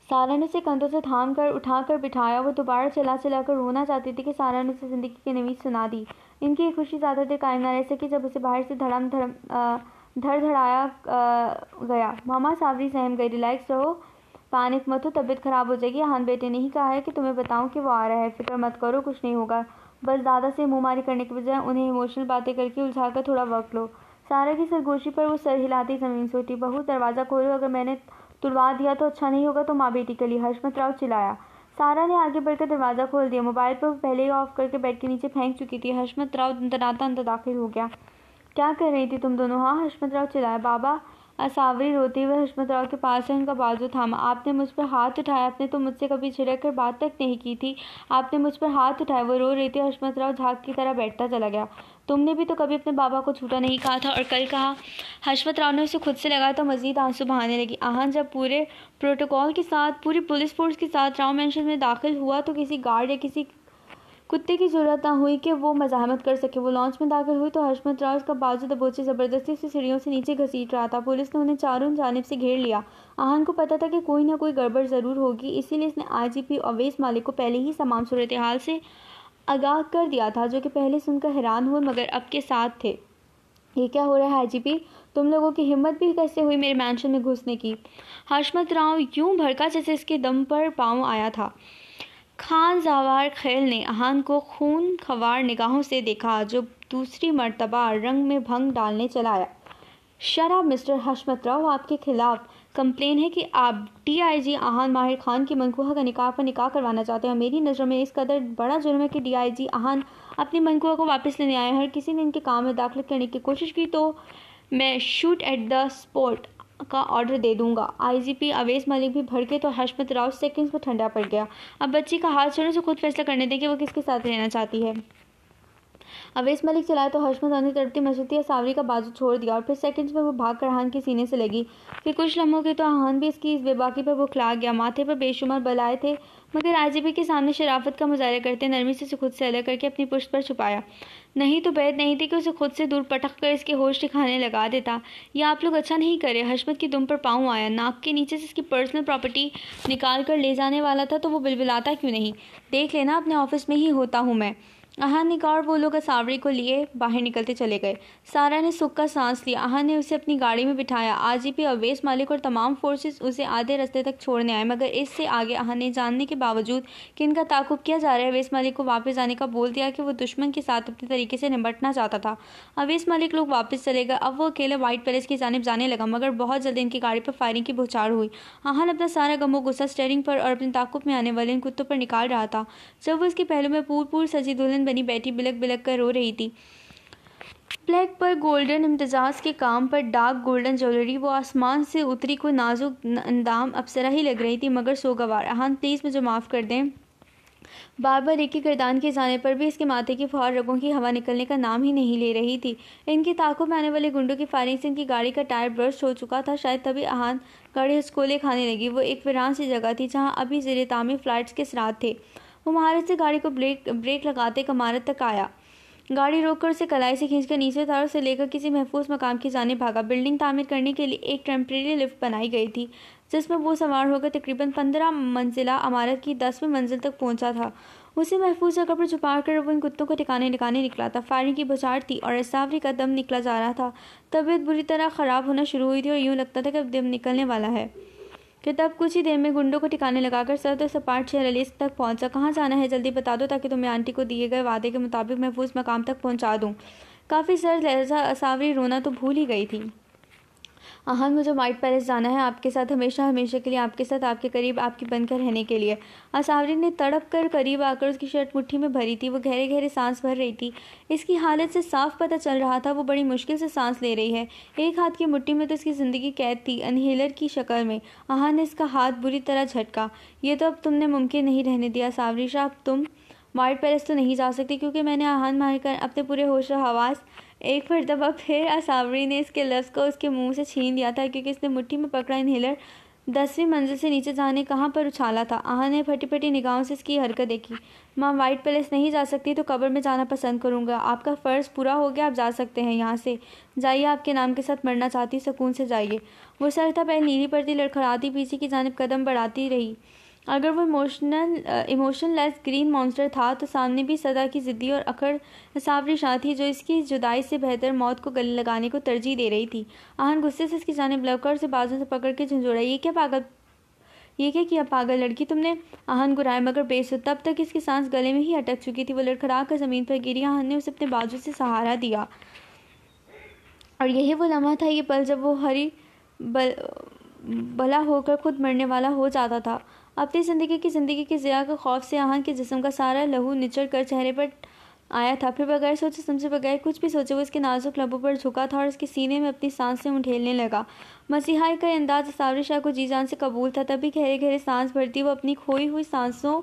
सारा ने उसे कंधों से थाम कर उठाकर बिठाया। वो दोबारा चला कर रोना चाहती थी कि सारा ने उसे ज़िंदगी की नवीद सुना दी। इनकी खुशी ज़्यादा देर कायम न रह सकी जब उसे बाहर से धड़ाया गया। मामा, सावरी सहम गई। रिलैक्स रहो, पैनिक मत हो, तबीयत ख़राब हो जाएगी। हान बेटे ने ही कहा है कि तुम्हें बताऊं कि वो आ रहा है। फिक्र मत करो, कुछ नहीं होगा। बस दादा से मुँहमारी करने के बजाय उन्हें इमोशनल बातें करके उलझाकर थोड़ा वक्त लो। सारा की सरगोशी पर वो सर हिलाती ज़मीन से उठी। बहू, दरवाज़ा खोलो, अगर मैंने तुड़वा दिया तो अच्छा नहीं होगा। तो माँ बेटी के लिए, हशमत राव चिल्लाया। सारा ने आगे बढ़कर दरवाज़ा खोल दिया। मोबाइल पर पहले ही ऑफ करके बेड के नीचे फेंक चुकी थी। हशमत राव दनाता अंदर दाखिल हो गया। क्या कर रही थी तुम दोनों? हाँ, हशमत राव चिल्लाया। बाबा, असावरी रोते हुए हशमत राव के पास है उनका बाजू थामा। आपने मुझ पर हाथ उठाया, आपने तो मुझसे कभी छिड़क कर बात तक नहीं की थी, आपने मुझ पर हाथ उठाया। वो रो रही थी। हशमत राव झाग की तरह बैठता चला गया। तुमने भी तो कभी अपने बाबा को झूठा नहीं कहा था, और कल कहा। हशमत राव ने उसे खुद से लगाया तो मजीद आंसू बहाने लगी। आहन जब पूरे प्रोटोकॉल के साथ, पूरी पुलिस फोर्स के साथ राव मैंशन में दाखिल हुआ तो किसी गार्ड या किसी कुत्ते की जरूरत ना हुई कि वो मज़ाहमत कर सके। वो लॉन्च में दाखिल हुई तो हशमत राव उसका बाजू दबोचे ज़बरदस्ती से सीढ़ियों से नीचे घसीट रहा था। पुलिस ने उन्हें चारों जानिब से घेर लिया। आहन को पता था कि कोई ना कोई गड़बड़ ज़रूर होगी, इसीलिए इसने आईजीपी अवैस मालिक को पहले ही तमाम सूरत हाल से आगाह कर दिया था, जो कि पहले सुनकर हैरान हुए मगर अब के साथ थे। ये क्या हो रहा है आईजीपी? तुम लोगों की हिम्मत भी कैसे हुई मेरे मैंशन में घुसने की? हशमत राव यूं भड़का जैसे इसके दम पर पाँव आया था। खान जावार खैल ने आहन को खून खवार निगाहों से देखा, जो दूसरी मर्तबा रंग में भंग डालने चला आया। शराब मिस्टर हशमत राव, आपके खिलाफ कंप्लेन है कि आप डीआईजी आहन माहिर खान की मनकूहा का निकाह पर निकाह करवाना चाहते हैं। मेरी नज़रों में इस कदर बड़ा जुर्म है कि डीआईजी आहन अपनी मनकूहा को वापस लेने आए। हर किसी ने इनके काम में दाखिल करने की कोशिश की तो मैं शूट एट द स्पॉट का ऑर्डर दे दूंगा। आईजीपी अवैस मलिक भी भड़के तो हशमत राव सेकंड्स में ठंडा पड़ गया। अब बच्ची का हाथ छोड़ने से खुद फैसला करने दें कि वो किसके साथ रहना चाहती है। अवैस मलिक चलाया तो हशमत राव ने तड़पती मशक्कत सावरी का बाजू छोड़ दिया और फिर सेकंड्स में वो भाग कर आहन के सीने से लगी। फिर कुछ लम्हों के तो आहन भी इसकी इस बेबाकी पर बुखला गया। माथे पर बेशुमार बलाए थे मगर आईजीपी के सामने शराफत का मुजाहरा करते नरमी से खुद से अलग करके अपनी पुष्ट पर छुपाया। नहीं तो बैद नहीं थी कि उसे खुद से दूर पटक कर इसके होश ठिकाने लगा देता। ये आप लोग अच्छा नहीं करे। हशमत की दुम पर पाँव आया। नाक के नीचे से इसकी पर्सनल प्रॉपर्टी निकाल कर ले जाने वाला था तो वो बिलबिलाता क्यों नहीं? देख लेना, अपने ऑफिस में ही होता हूँ मैं। आहन ने कहा और वो लोग सावरी को लिए बाहर निकलते चले गए। सारा ने सुख का सांस लिया। आहन ने उसे अपनी गाड़ी में बिठाया। आईजीपी अवैस मालिक और तमाम फोर्सेस उसे आधे रास्ते तक छोड़ने आए, मगर इससे आगे आहन ने जानने के बावजूद कि इनका ताकुब किया जा रहा है, अवैस मालिक को वापस आने का बोल दिया कि वो दुश्मन के साथ अपने तरीके से निपटना चाहता था। अवैस मालिक लोग वापस चले गए। अब वो अकेले व्हाइट पैलेस की जानिब जाने लगा, मगर बहुत जल्द इनकी गाड़ी पर फायरिंग की बौछार हुई। आहन अपना सारा गमो गुस्सा स्टीयरिंग पर और अपने ताकुब में आने वाले इन कुत्तों पर निकाल रहा था। जब वो इसके पहलू में पूर सजी दुल्हन बनी बैठी बिलक बिलक कर रो रही थी। ब्लैक पर गोल्डन इम्तिजाज के काम पर डार्क गोल्डन ज्वेलरी, वो आसमान से उतरी कोई नाजुक अंदाम अप्सरा ही लग रही थी मगर सोगवार। आहन प्लीज़ मुझे माफ़ कर दें। बार बार एक ही गर्दान के जाने पर भी इसके माथे की फुहार रगों की हवा निकलने का नाम ही नहीं ले रही थी। इनकी ताकों में आने वाले गुंडों की फायरिंग से इनकी गाड़ी का टायर बर्स्ट हो चुका था। शायद तभी आहन गाड़ी हचकोले खाने लगी। वो एक वीरान सी जगह थी जहाँ अभी ज़ेरे तामीर फ्लैट्स के सराद थे। वो महारत से गाड़ी को ब्रेक लगाते एक इमारत तक आया। गाड़ी रोककर उसे कलाई से खींचकर नीचे उतारा, उसे लेकर किसी महफूज मकाम की जाने भागा। बिल्डिंग तामीर करने के लिए एक टेम्परेरी लिफ्ट बनाई गई थी जिसमें वो सवार होकर तकरीबन 15 मंजिला इमारत की 10वीं मंजिल तक पहुंचा था। उसे महफूज जगह पर छुपा कर वो इन कुत्तों को ठिकाने निकला था। फायरिंग की बौछार थी और सावरी का दम निकला जा रहा था। तबीयत बुरी तरह ख़राब होना शुरू हुई थी और यूँ लगता था कि अब दम निकलने वाला है कि तब कुछ ही देर में गुंडों को ठिकाने लगाकर सर्द और सपाट शहर अलीस तक पहुंचा। कहाँ जाना है जल्दी बता दो ताकि तुम्हें आंटी को दिए गए वादे के मुताबिक महफूज मकाम तक पहुंचा दूं। काफ़ी सर्द लहजा सावरी रोना तो भूल ही गई थी। आहन, मुझे व्हाइट पैलेस जाना है, आपके साथ हमेशा हमेशा के लिए, आपके साथ, आपके करीब, आपकी बनकर रहने के लिए। सावरी ने तड़प कर करीब आकर उसकी शर्ट मुट्ठी में भरी थी। वो गहरे गहरे सांस भर रही थी। इसकी हालत से साफ पता चल रहा था वो बड़ी मुश्किल से सांस ले रही है। एक हाथ की मुट्ठी में तो इसकी ज़िंदगी कैद थी, इनहेलर की शक्ल में। आहन ने इसका हाथ बुरी तरह झटका। ये तो अब तुमने मुमकिन नहीं रहने दिया सावरी शाह। अब तुम व्हाइट पैलेस तो नहीं जा सकती क्योंकि मैंने आहन मारकर अपने पूरे होश और हवास। एक मरतबा फिर सावरी ने इसके लफ्ज़ को उसके मुंह से छीन लिया था क्योंकि इसने मुट्ठी में पकड़ा इनहेलर 10वीं मंजिल से नीचे जाने कहाँ पर उछाला था। आहन ने फटी फटी निगाहों से इसकी हरकत देखी। माँ, व्हाइट पैलेस नहीं जा सकती तो कब्र में जाना पसंद करूँगा। आपका फ़र्ज़ पूरा हो गया, आप जा सकते हैं यहाँ से। जाइए, आपके नाम के साथ मरना चाहती, सुकून से जाइए। वो सरता पैर नीली पड़ती लड़खड़ाती पीछे की जानिब कदम बढ़ाती रही। अगर वो इमोशनलेस ग्रीन मॉन्स्टर था तो सामने भी सदा की ज़िद्दी और अकड़ सावरी शाह थी जो इसकी जुदाई से बेहतर मौत को गले लगाने को तरजीह दे रही थी। आहन गुस्से से इसकी जानिब लौटकर उसे बाजू से पकड़ के झंझोड़ा। ये क्या किया पागल लड़की तुमने? आहन गुराया मगर बेसुध। तब तक इसकी सांस गले में ही अटक चुकी थी। वो लड़खड़ा कर ज़मीन पर गिरी। आहन ने उसे अपने बाजू से सहारा दिया और यही वो लम्हा था, ये पल जब वो हरी भला होकर खुद मरने वाला हो जाता था। अपनी ज़िंदगी की ज़िया के खौफ से आहन के जिस्म का सारा लहू निचड़ कर चेहरे पर आया था। फिर बगैर सोचे समझे, बगैर कुछ भी सोचे, वो इसके नाजुक लबों पर झुका था और उसके सीने में अपनी सांसें उठेलने लगा। मसीहाई का अंदाज असावरी शाह को जी जान से कबूल था। तभी गहरे गहरे सांस भरती वो अपनी खोई हुई सांसों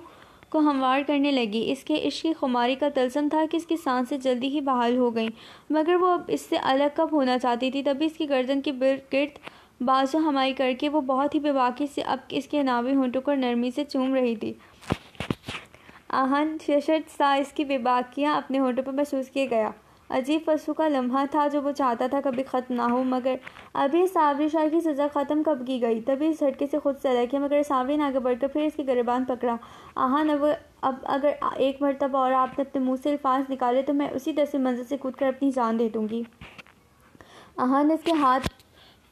को हमवार करने लगी। इसके इश्क की खुमारी का तलसम था कि इसकी सांसें जल्दी ही बहाल हो गईं, मगर वो अब इससे अलग कब होना चाहती थी। तभी इसकी गर्दन के गिर्द बाजू हमारी करके वो बहुत ही बेबाकी से अब इसके नावे होंठों को नरमी से चूम रही थी। आहन शशट सा इसकी बेबाकियाँ अपने होंठों पर महसूस किए गया। अजीब फंसू का लम्हा था जो वो चाहता था कभी ख़त्म ना हो। मगर अभी सावरी शाह की सज़ा ख़त्म कब की गई? तभी इस झटके से खुद से अलग किया, मगर सावरी ने आगे बढ़कर फिर इसकी गिरबान पकड़ा। आहन अब अगर एक मरतबा और आपने अपने मुँह से अल्फाज निकाले तो मैं उसी दस मंजिल से कूद कर अपनी जान दे दूँगी। आहन ने इसके हाथ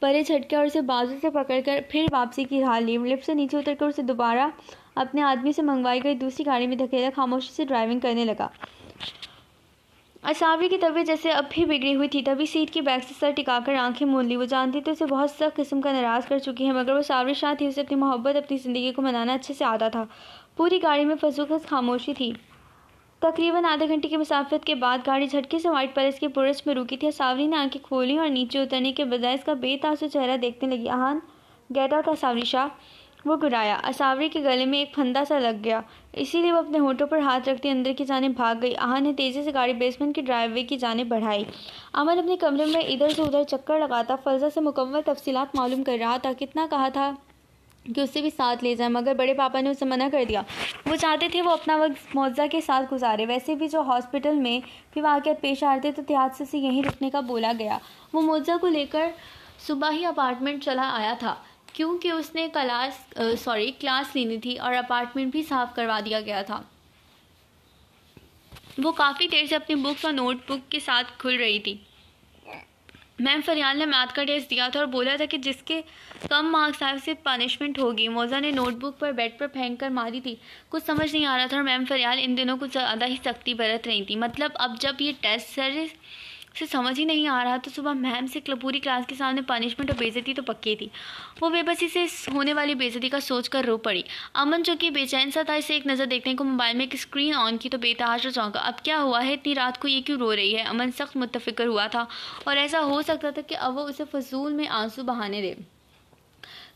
परे झटके और उसे बाजू से पकड़कर फिर वापसी की राह ली। लिफ्ट से नीचे उतरकर उसे दोबारा अपने आदमी से मंगवाई गई दूसरी गाड़ी में धकेला, खामोशी से ड्राइविंग करने लगा। असावरी की तबीयत जैसे अब भी बिगड़ी हुई थी। तभी सीट की बैक से सर टिकाकर आंखें मूंद ली। वो जानती थी उसे बहुत सख्त किस्म का नाराज़ कर चुकी है, मगर वो सावरी शाह थी। उसे अपनी मोहब्बत, अपनी ज़िंदगी को मनाना अच्छे से आता था। पूरी गाड़ी में फसूखस खामोशी थी। तकरीबन आधे घंटे की मुसाफिरत के बाद गाड़ी झटके से व्हाइट पैलेस के बुर्ज में रुकी थी। सावरी ने आंखें खोली और नीचे उतरने के बजाय इसका बेतासुर चेहरा देखने लगी। आहन, गेट आउट सावरी शाह, वो गुराया। असावरी के गले में एक फंदा सा लग गया, इसीलिए वो अपने होठों पर हाथ रखती अंदर की जाने भाग गई। आहन ने तेज़ी से गाड़ी बेसमेंट की ड्राइववे की जाने बढ़ाई। अमन अपने कमरे में इधर से उधर चक्कर लगाता फलजा से मुकम्मल तफसीलात मालूम कर रहा था। कितना कहा था कि उससे भी साथ ले जाए, मगर बड़े पापा ने उसे मना कर दिया। वो चाहते थे वो अपना वक्त मौजा के साथ गुजारे। वैसे भी जो हॉस्पिटल में भी वाक़यात पेश आ रहे थे तो त्याज से यहीं रुकने का बोला गया। वो मौजा को लेकर सुबह ही अपार्टमेंट चला आया था, क्योंकि उसने क्लास लेनी थी और अपार्टमेंट भी साफ़ करवा दिया गया था। वो काफ़ी देर से अपनी बुक्स और नोटबुक के साथ खुल रही थी। मैम फरियाल ने मैथ का टेस्ट दिया था और बोला था कि जिसके कम मार्क्स आए उसे पनिशमेंट होगी। मौजा ने नोटबुक पर बेड पर फेंक कर मारी थी। कुछ समझ नहीं आ रहा था और मैम फरियाल इन दिनों कुछ ज़्यादा ही सख्ती बरत रही थी। मतलब अब जब ये टेस्ट से समझ ही नहीं आ रहा तो सुबह मैम से पूरी क्लास के सामने पनिशमेंट और बेइज्जती तो पक्की थी। वो बेबसी से होने वाली बेइज्जती का सोचकर रो पड़ी। अमन जो कि बेचैन सा था, इसे एक नज़र देखने को मोबाइल में एक स्क्रीन ऑन की तो बेतहाशा चौंका। अब क्या हुआ है? इतनी रात को ये क्यों रो रही है? अमन सख्त मुतफिक्र हुआ था और ऐसा हो सकता था कि अब वो उसे फजूल में आंसू बहाने दे।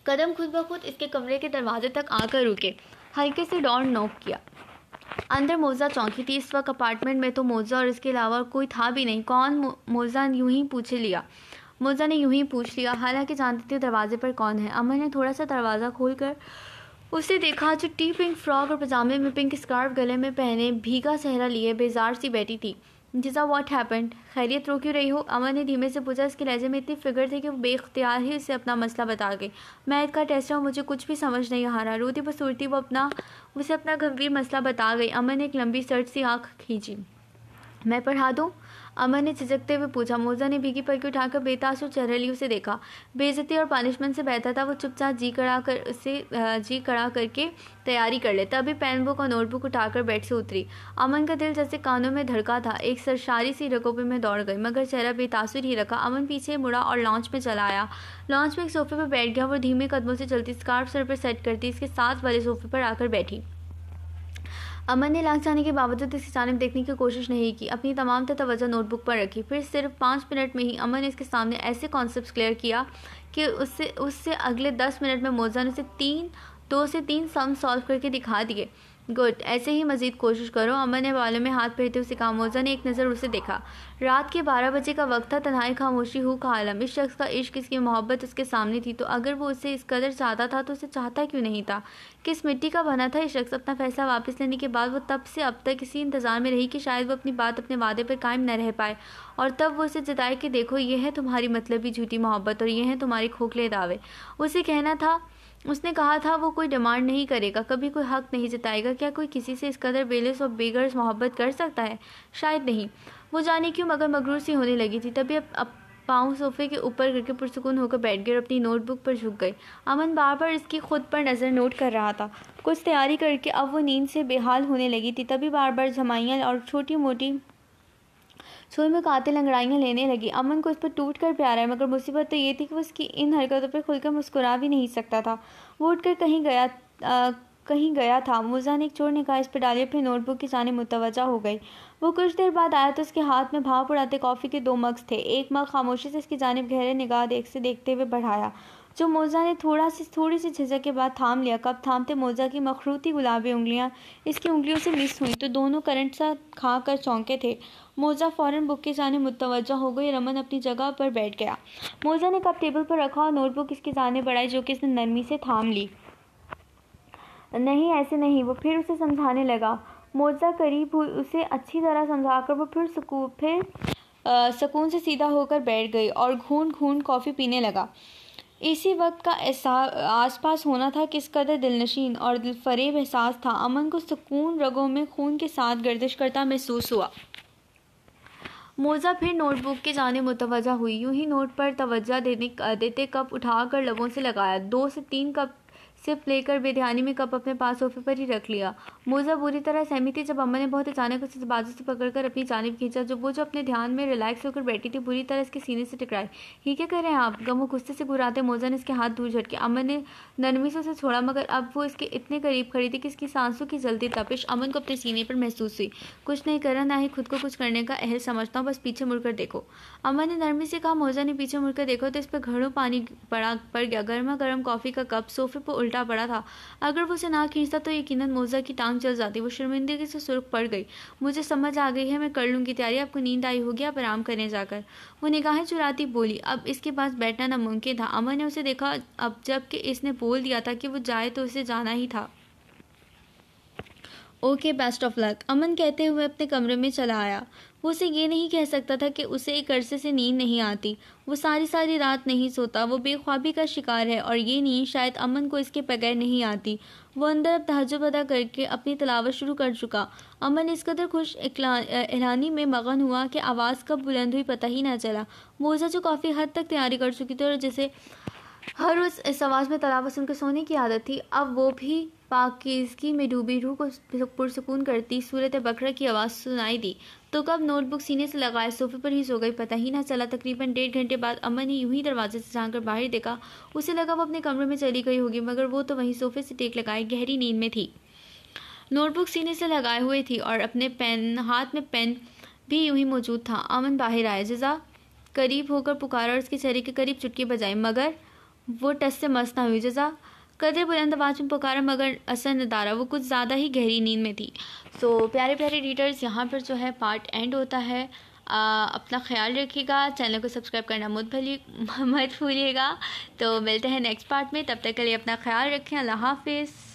कदम खुद ब खुद इसके कमरे के दरवाजे तक आकर रुके। हल्के से डोर नॉक किया। अंदर मौजा चौंकी थी। इस वक्त अपार्टमेंट में तो मौजा और इसके अलावा कोई था भी नहीं। कौन? मौजा ने यूं ही पूछ लिया, हालांकि जानती थी दरवाजे पर कौन है। अमन ने थोड़ा सा दरवाज़ा खोलकर उसे देखा, जो टी पिंक फ्रॉक और पजामे में पिंक स्कार्फ गले में पहने, भीगा चेहरा लिए बेजार सी बैठी थी। जिसा व्हाट हैपेंड? खैरियत, रो क्यों रही हो? अमन ने धीमे से पूछा। इसके लहजे में इतनी फिक्र थी कि वो बेख्तियार ही उसे अपना मसला बता गई। मैं इसका टेस्ट हूँ, मुझे कुछ भी समझ नहीं आ रहा। रोती बसूरती वो उसे अपना गंभीर मसला बता गई। अमन ने एक लंबी सर्च सी आँख खींची। मैं पढ़ा दूँ? अमन ने झिझकते हुए पूछा। मौजा ने भीगी पलकी उठाकर बेतासुर चेहरे लिए उसे देखा। बेइज्जती और पनिशमेंट से बेहतर था वो चुपचाप जी कड़ा करके तैयारी कर ले। तभी पेन बुक और नोटबुक उठाकर बेड से उतरी। अमन का दिल जैसे कानों में धड़का था। एक सरशारी सी रकोपे में दौड़ गई, मगर चेहरा बेतासुर ही रखा। अमन पीछे मुड़ा और लॉन्च में चला आया। लॉन्च में एक सोफे पर बैठ गया। वो धीमे कदमों से चलती, स्कार्फ सर पर सेट करती इसके साथ वाले सोफे पर आकर बैठी। अमन ने लाख जाने के बावजूद इसकी जानिब देखने की कोशिश नहीं की। अपनी तमाम तवज्जो नोटबुक पर रखी। फिर सिर्फ 5 मिनट में ही अमन ने इसके सामने ऐसे कॉन्सेप्ट्स क्लियर किया कि उससे अगले 10 मिनट में मौजा ने उसे 2 से 3 सम सॉल्व करके दिखा दिए। गुड, ऐसे ही मज़ीद कोशिश करो। अमन ने बालों में हाथ फेरते उसे कहा। मौजा ने एक नज़र उसे देखा। रात के 12 बजे का वक्त था। तन्हाई, खामोशी, हूँ का आलम। इस शख्स का इश्क, इसकी मोहब्बत उसके सामने थी, तो अगर वो उसे इस कदर चाहता था तो उसे चाहता क्यों नहीं था? किस मिट्टी का बना था ये शख्स? अपना फैसला वापस लेने के बाद वो तब से अब तक इसी इंतज़ार में रही कि शायद वो अपनी बात, अपने वादे पर कायम न रह पाए, और तब वो उसे जताए कि देखो, ये है तुम्हारी मतलबी झूठी मोहब्बत और ये हैं तुम्हारे खोखले दावे। उसने कहा था वो कोई डिमांड नहीं करेगा, कभी कोई हक नहीं जताएगा। क्या कोई किसी से इस कदर बेलस और बेगर्ज मोहब्बत कर सकता है? शायद नहीं। वो जाने क्यों मगर मगरूर सी होने लगी थी। तभी अब पाँव सोफे के ऊपर करके पुरसुकून होकर बैठ गई और अपनी नोटबुक पर झुक गई। अमन बार बार इसकी खुद पर नज़र नोट कर रहा था। कुछ तैयारी करके अब वो नींद से बेहाल होने लगी थी। तभी बार बार झमाइयाँ और छोटी मोटी छुई में कातिल अंगड़ाइयाँ लेने लगी। अमन को उस पर टूट कर प्यारा है, मगर मुसीबत तो ये थी कि वो उसकी इन हरकतों पर खुलकर मुस्कुरा भी नहीं सकता था। वो उठकर कहीं गया कहीं गया था। मोजा ने एक चोर निगाह इस पर डाली, फिर नोटबुक की जानिब मुतवज्जा हो गई। वो कुछ देर बाद आया तो उसके हाथ में भाप उड़ाते कॉफ़ी के 2 मग्स थे। एक मग खामोशी से इसकी जानिब गहरे निगाह से देखते हुए बढ़ाया, जो मोजा ने थोड़ी सी झिझक के बाद थाम लिया। कब थामते मोजा की मखरूती गुलाबी उंगलियां इसकी उंगलियों से मिस हुई तो दोनों करंट सा खा कर चौंके थे। मोजा फौरन बुक की जानिब मुतवज्जा हो गई। रमन अपनी जगह पर बैठ गया। मोजा ने कप टेबल पर रखा और नोटबुक इसकी जानिब बढ़ाई, जो कि इसने नरमी से थाम ली। नहीं, ऐसे नहीं, वो फिर उसे समझाने लगा। मोजा करीब हुई, उसे अच्छी तरह समझाकर वो फिर सुकून से सीधा होकर बैठ गई और घूंट कॉफ़ी पीने लगा। इसी वक्त का आसपास होना था किस कदर दिलनशीन और दिलफरेब एहसास था। अमन को सुकून रगों में खून के साथ गर्दिश करता महसूस हुआ। मोजा फिर नोटबुक के जानिब मुतवज्जा हुई। यूं ही नोट पर तवज्जो देते कप उठाकर लबों से लगाया। 2 से 3 कप सिर्फ लेकर बेध्यानी में कप अपने पास सोफे पर ही रख लिया। मोजा बुरी तरह सहमी थी जब अम्मा ने बहुत अचानक उसे बाजू से पकड़कर अपनी जानिब खींचा। जो अपने ध्यान में रिलैक्स होकर बैठी थी बुरी तरह इसके सीने से टकराई। ये क्या कर रहे हैं आप? गमो गुस्से से घुराते मोजा ने इसके हाथ दूर झटके। अमन ने नरमी से उसे छोड़ा, मगर अब वो इसके इतने करीब खड़ी थी कि इसकी सांसों की जलती तपिश अमन को अपने सीने पर महसूस हुई। कुछ नहीं करना, ना ही खुद को कुछ करने का अहल समझता हूँ, बस पीछे मुड़कर देखो, अमन ने नरमी से कहा। मोजा ने पीछे मुड़कर देखा तो इस पर घड़ों पानी पड़ गया। गर्मा गर्म कॉफ़ी का कप सोफे पर उल्टा पड़ा था। अगर वो उसे ना खींचता तो यकीनन मोजा की टांग चल जाती। वो शर्मिंदगी से सुर्ख पड़ गई। मुझे समझ आ गई है, मैं कर लूँगी तैयारी, आपको नींद आई होगी, आप आराम करें जाकर। वो निगाहें चुराती बोली। अब इसके पास बैठना नामुमकिन था। अमन ने उसे देखा अब जबकि इसने बोल दिया था कि वो जाए तो उसे जाना ही था। ओके, बेस्ट ऑफ लक, अमन कहते हुए अपने कमरे में चला आया। वो उसे ये नहीं कह सकता था कि उसे एक अरसे से नींद नहीं आती। वो सारी रात नहीं सोता। वो बेख्वाबी का शिकार है और ये नींद शायद अमन को इसके बगैर नहीं आती। वो अंदर अब तहज्जुद अदा करके अपनी तिलावत शुरू कर चुका। अमन इस कदर खुश एहलानी में मगन हुआ कि आवाज़ कब बुलंद हुई पता ही ना चला। मोजा जो काफ़ी हद तक तैयारी कर चुकी थी और जिसे हर रोज़ इस आवाज़ में तलावत सुनकर सोने की आदत थी, अब वो भी पाकीज़गी में डूबी रूह को पुरसुकून करती सूरत बकरा की आवाज़ सुनाई दी तो कब नोटबुक सीने से लगाए सोफे पर ही सो गई, पता ही ना चला। तकरीबन 1.5 घंटे बाद अमन ने यूं ही दरवाजे से झांक कर बाहर देखा। उसे लगा वो अपने कमरे में चली गई होगी, मगर वो तो वहीं सोफे से टेक लगाए गहरी नींद में थी। नोटबुक सीने से लगाए हुए थी और अपने हाथ में पेन भी यूं ही मौजूद था। अमन बाहर आया, जज़ा करीब होकर पुकारा और उसके चेहरे के करीब चुटकी बजाई, मगर वो टस से मस ना हुई। जज़ा कदर बुलंद आवाज़ में पुकारा, मगर असर न दारा, वो कुछ ज़्यादा ही गहरी नींद में थी। सो प्यारे प्यारे रीडर्स, यहाँ पर जो है पार्ट एंड होता है। अपना ख्याल रखिएगा, चैनल को सब्सक्राइब करना मत भूलिएगा। तो मिलते हैं नेक्स्ट पार्ट में, तब तक के लिए अपना ख्याल रखें। अल्लाह हाफिज़।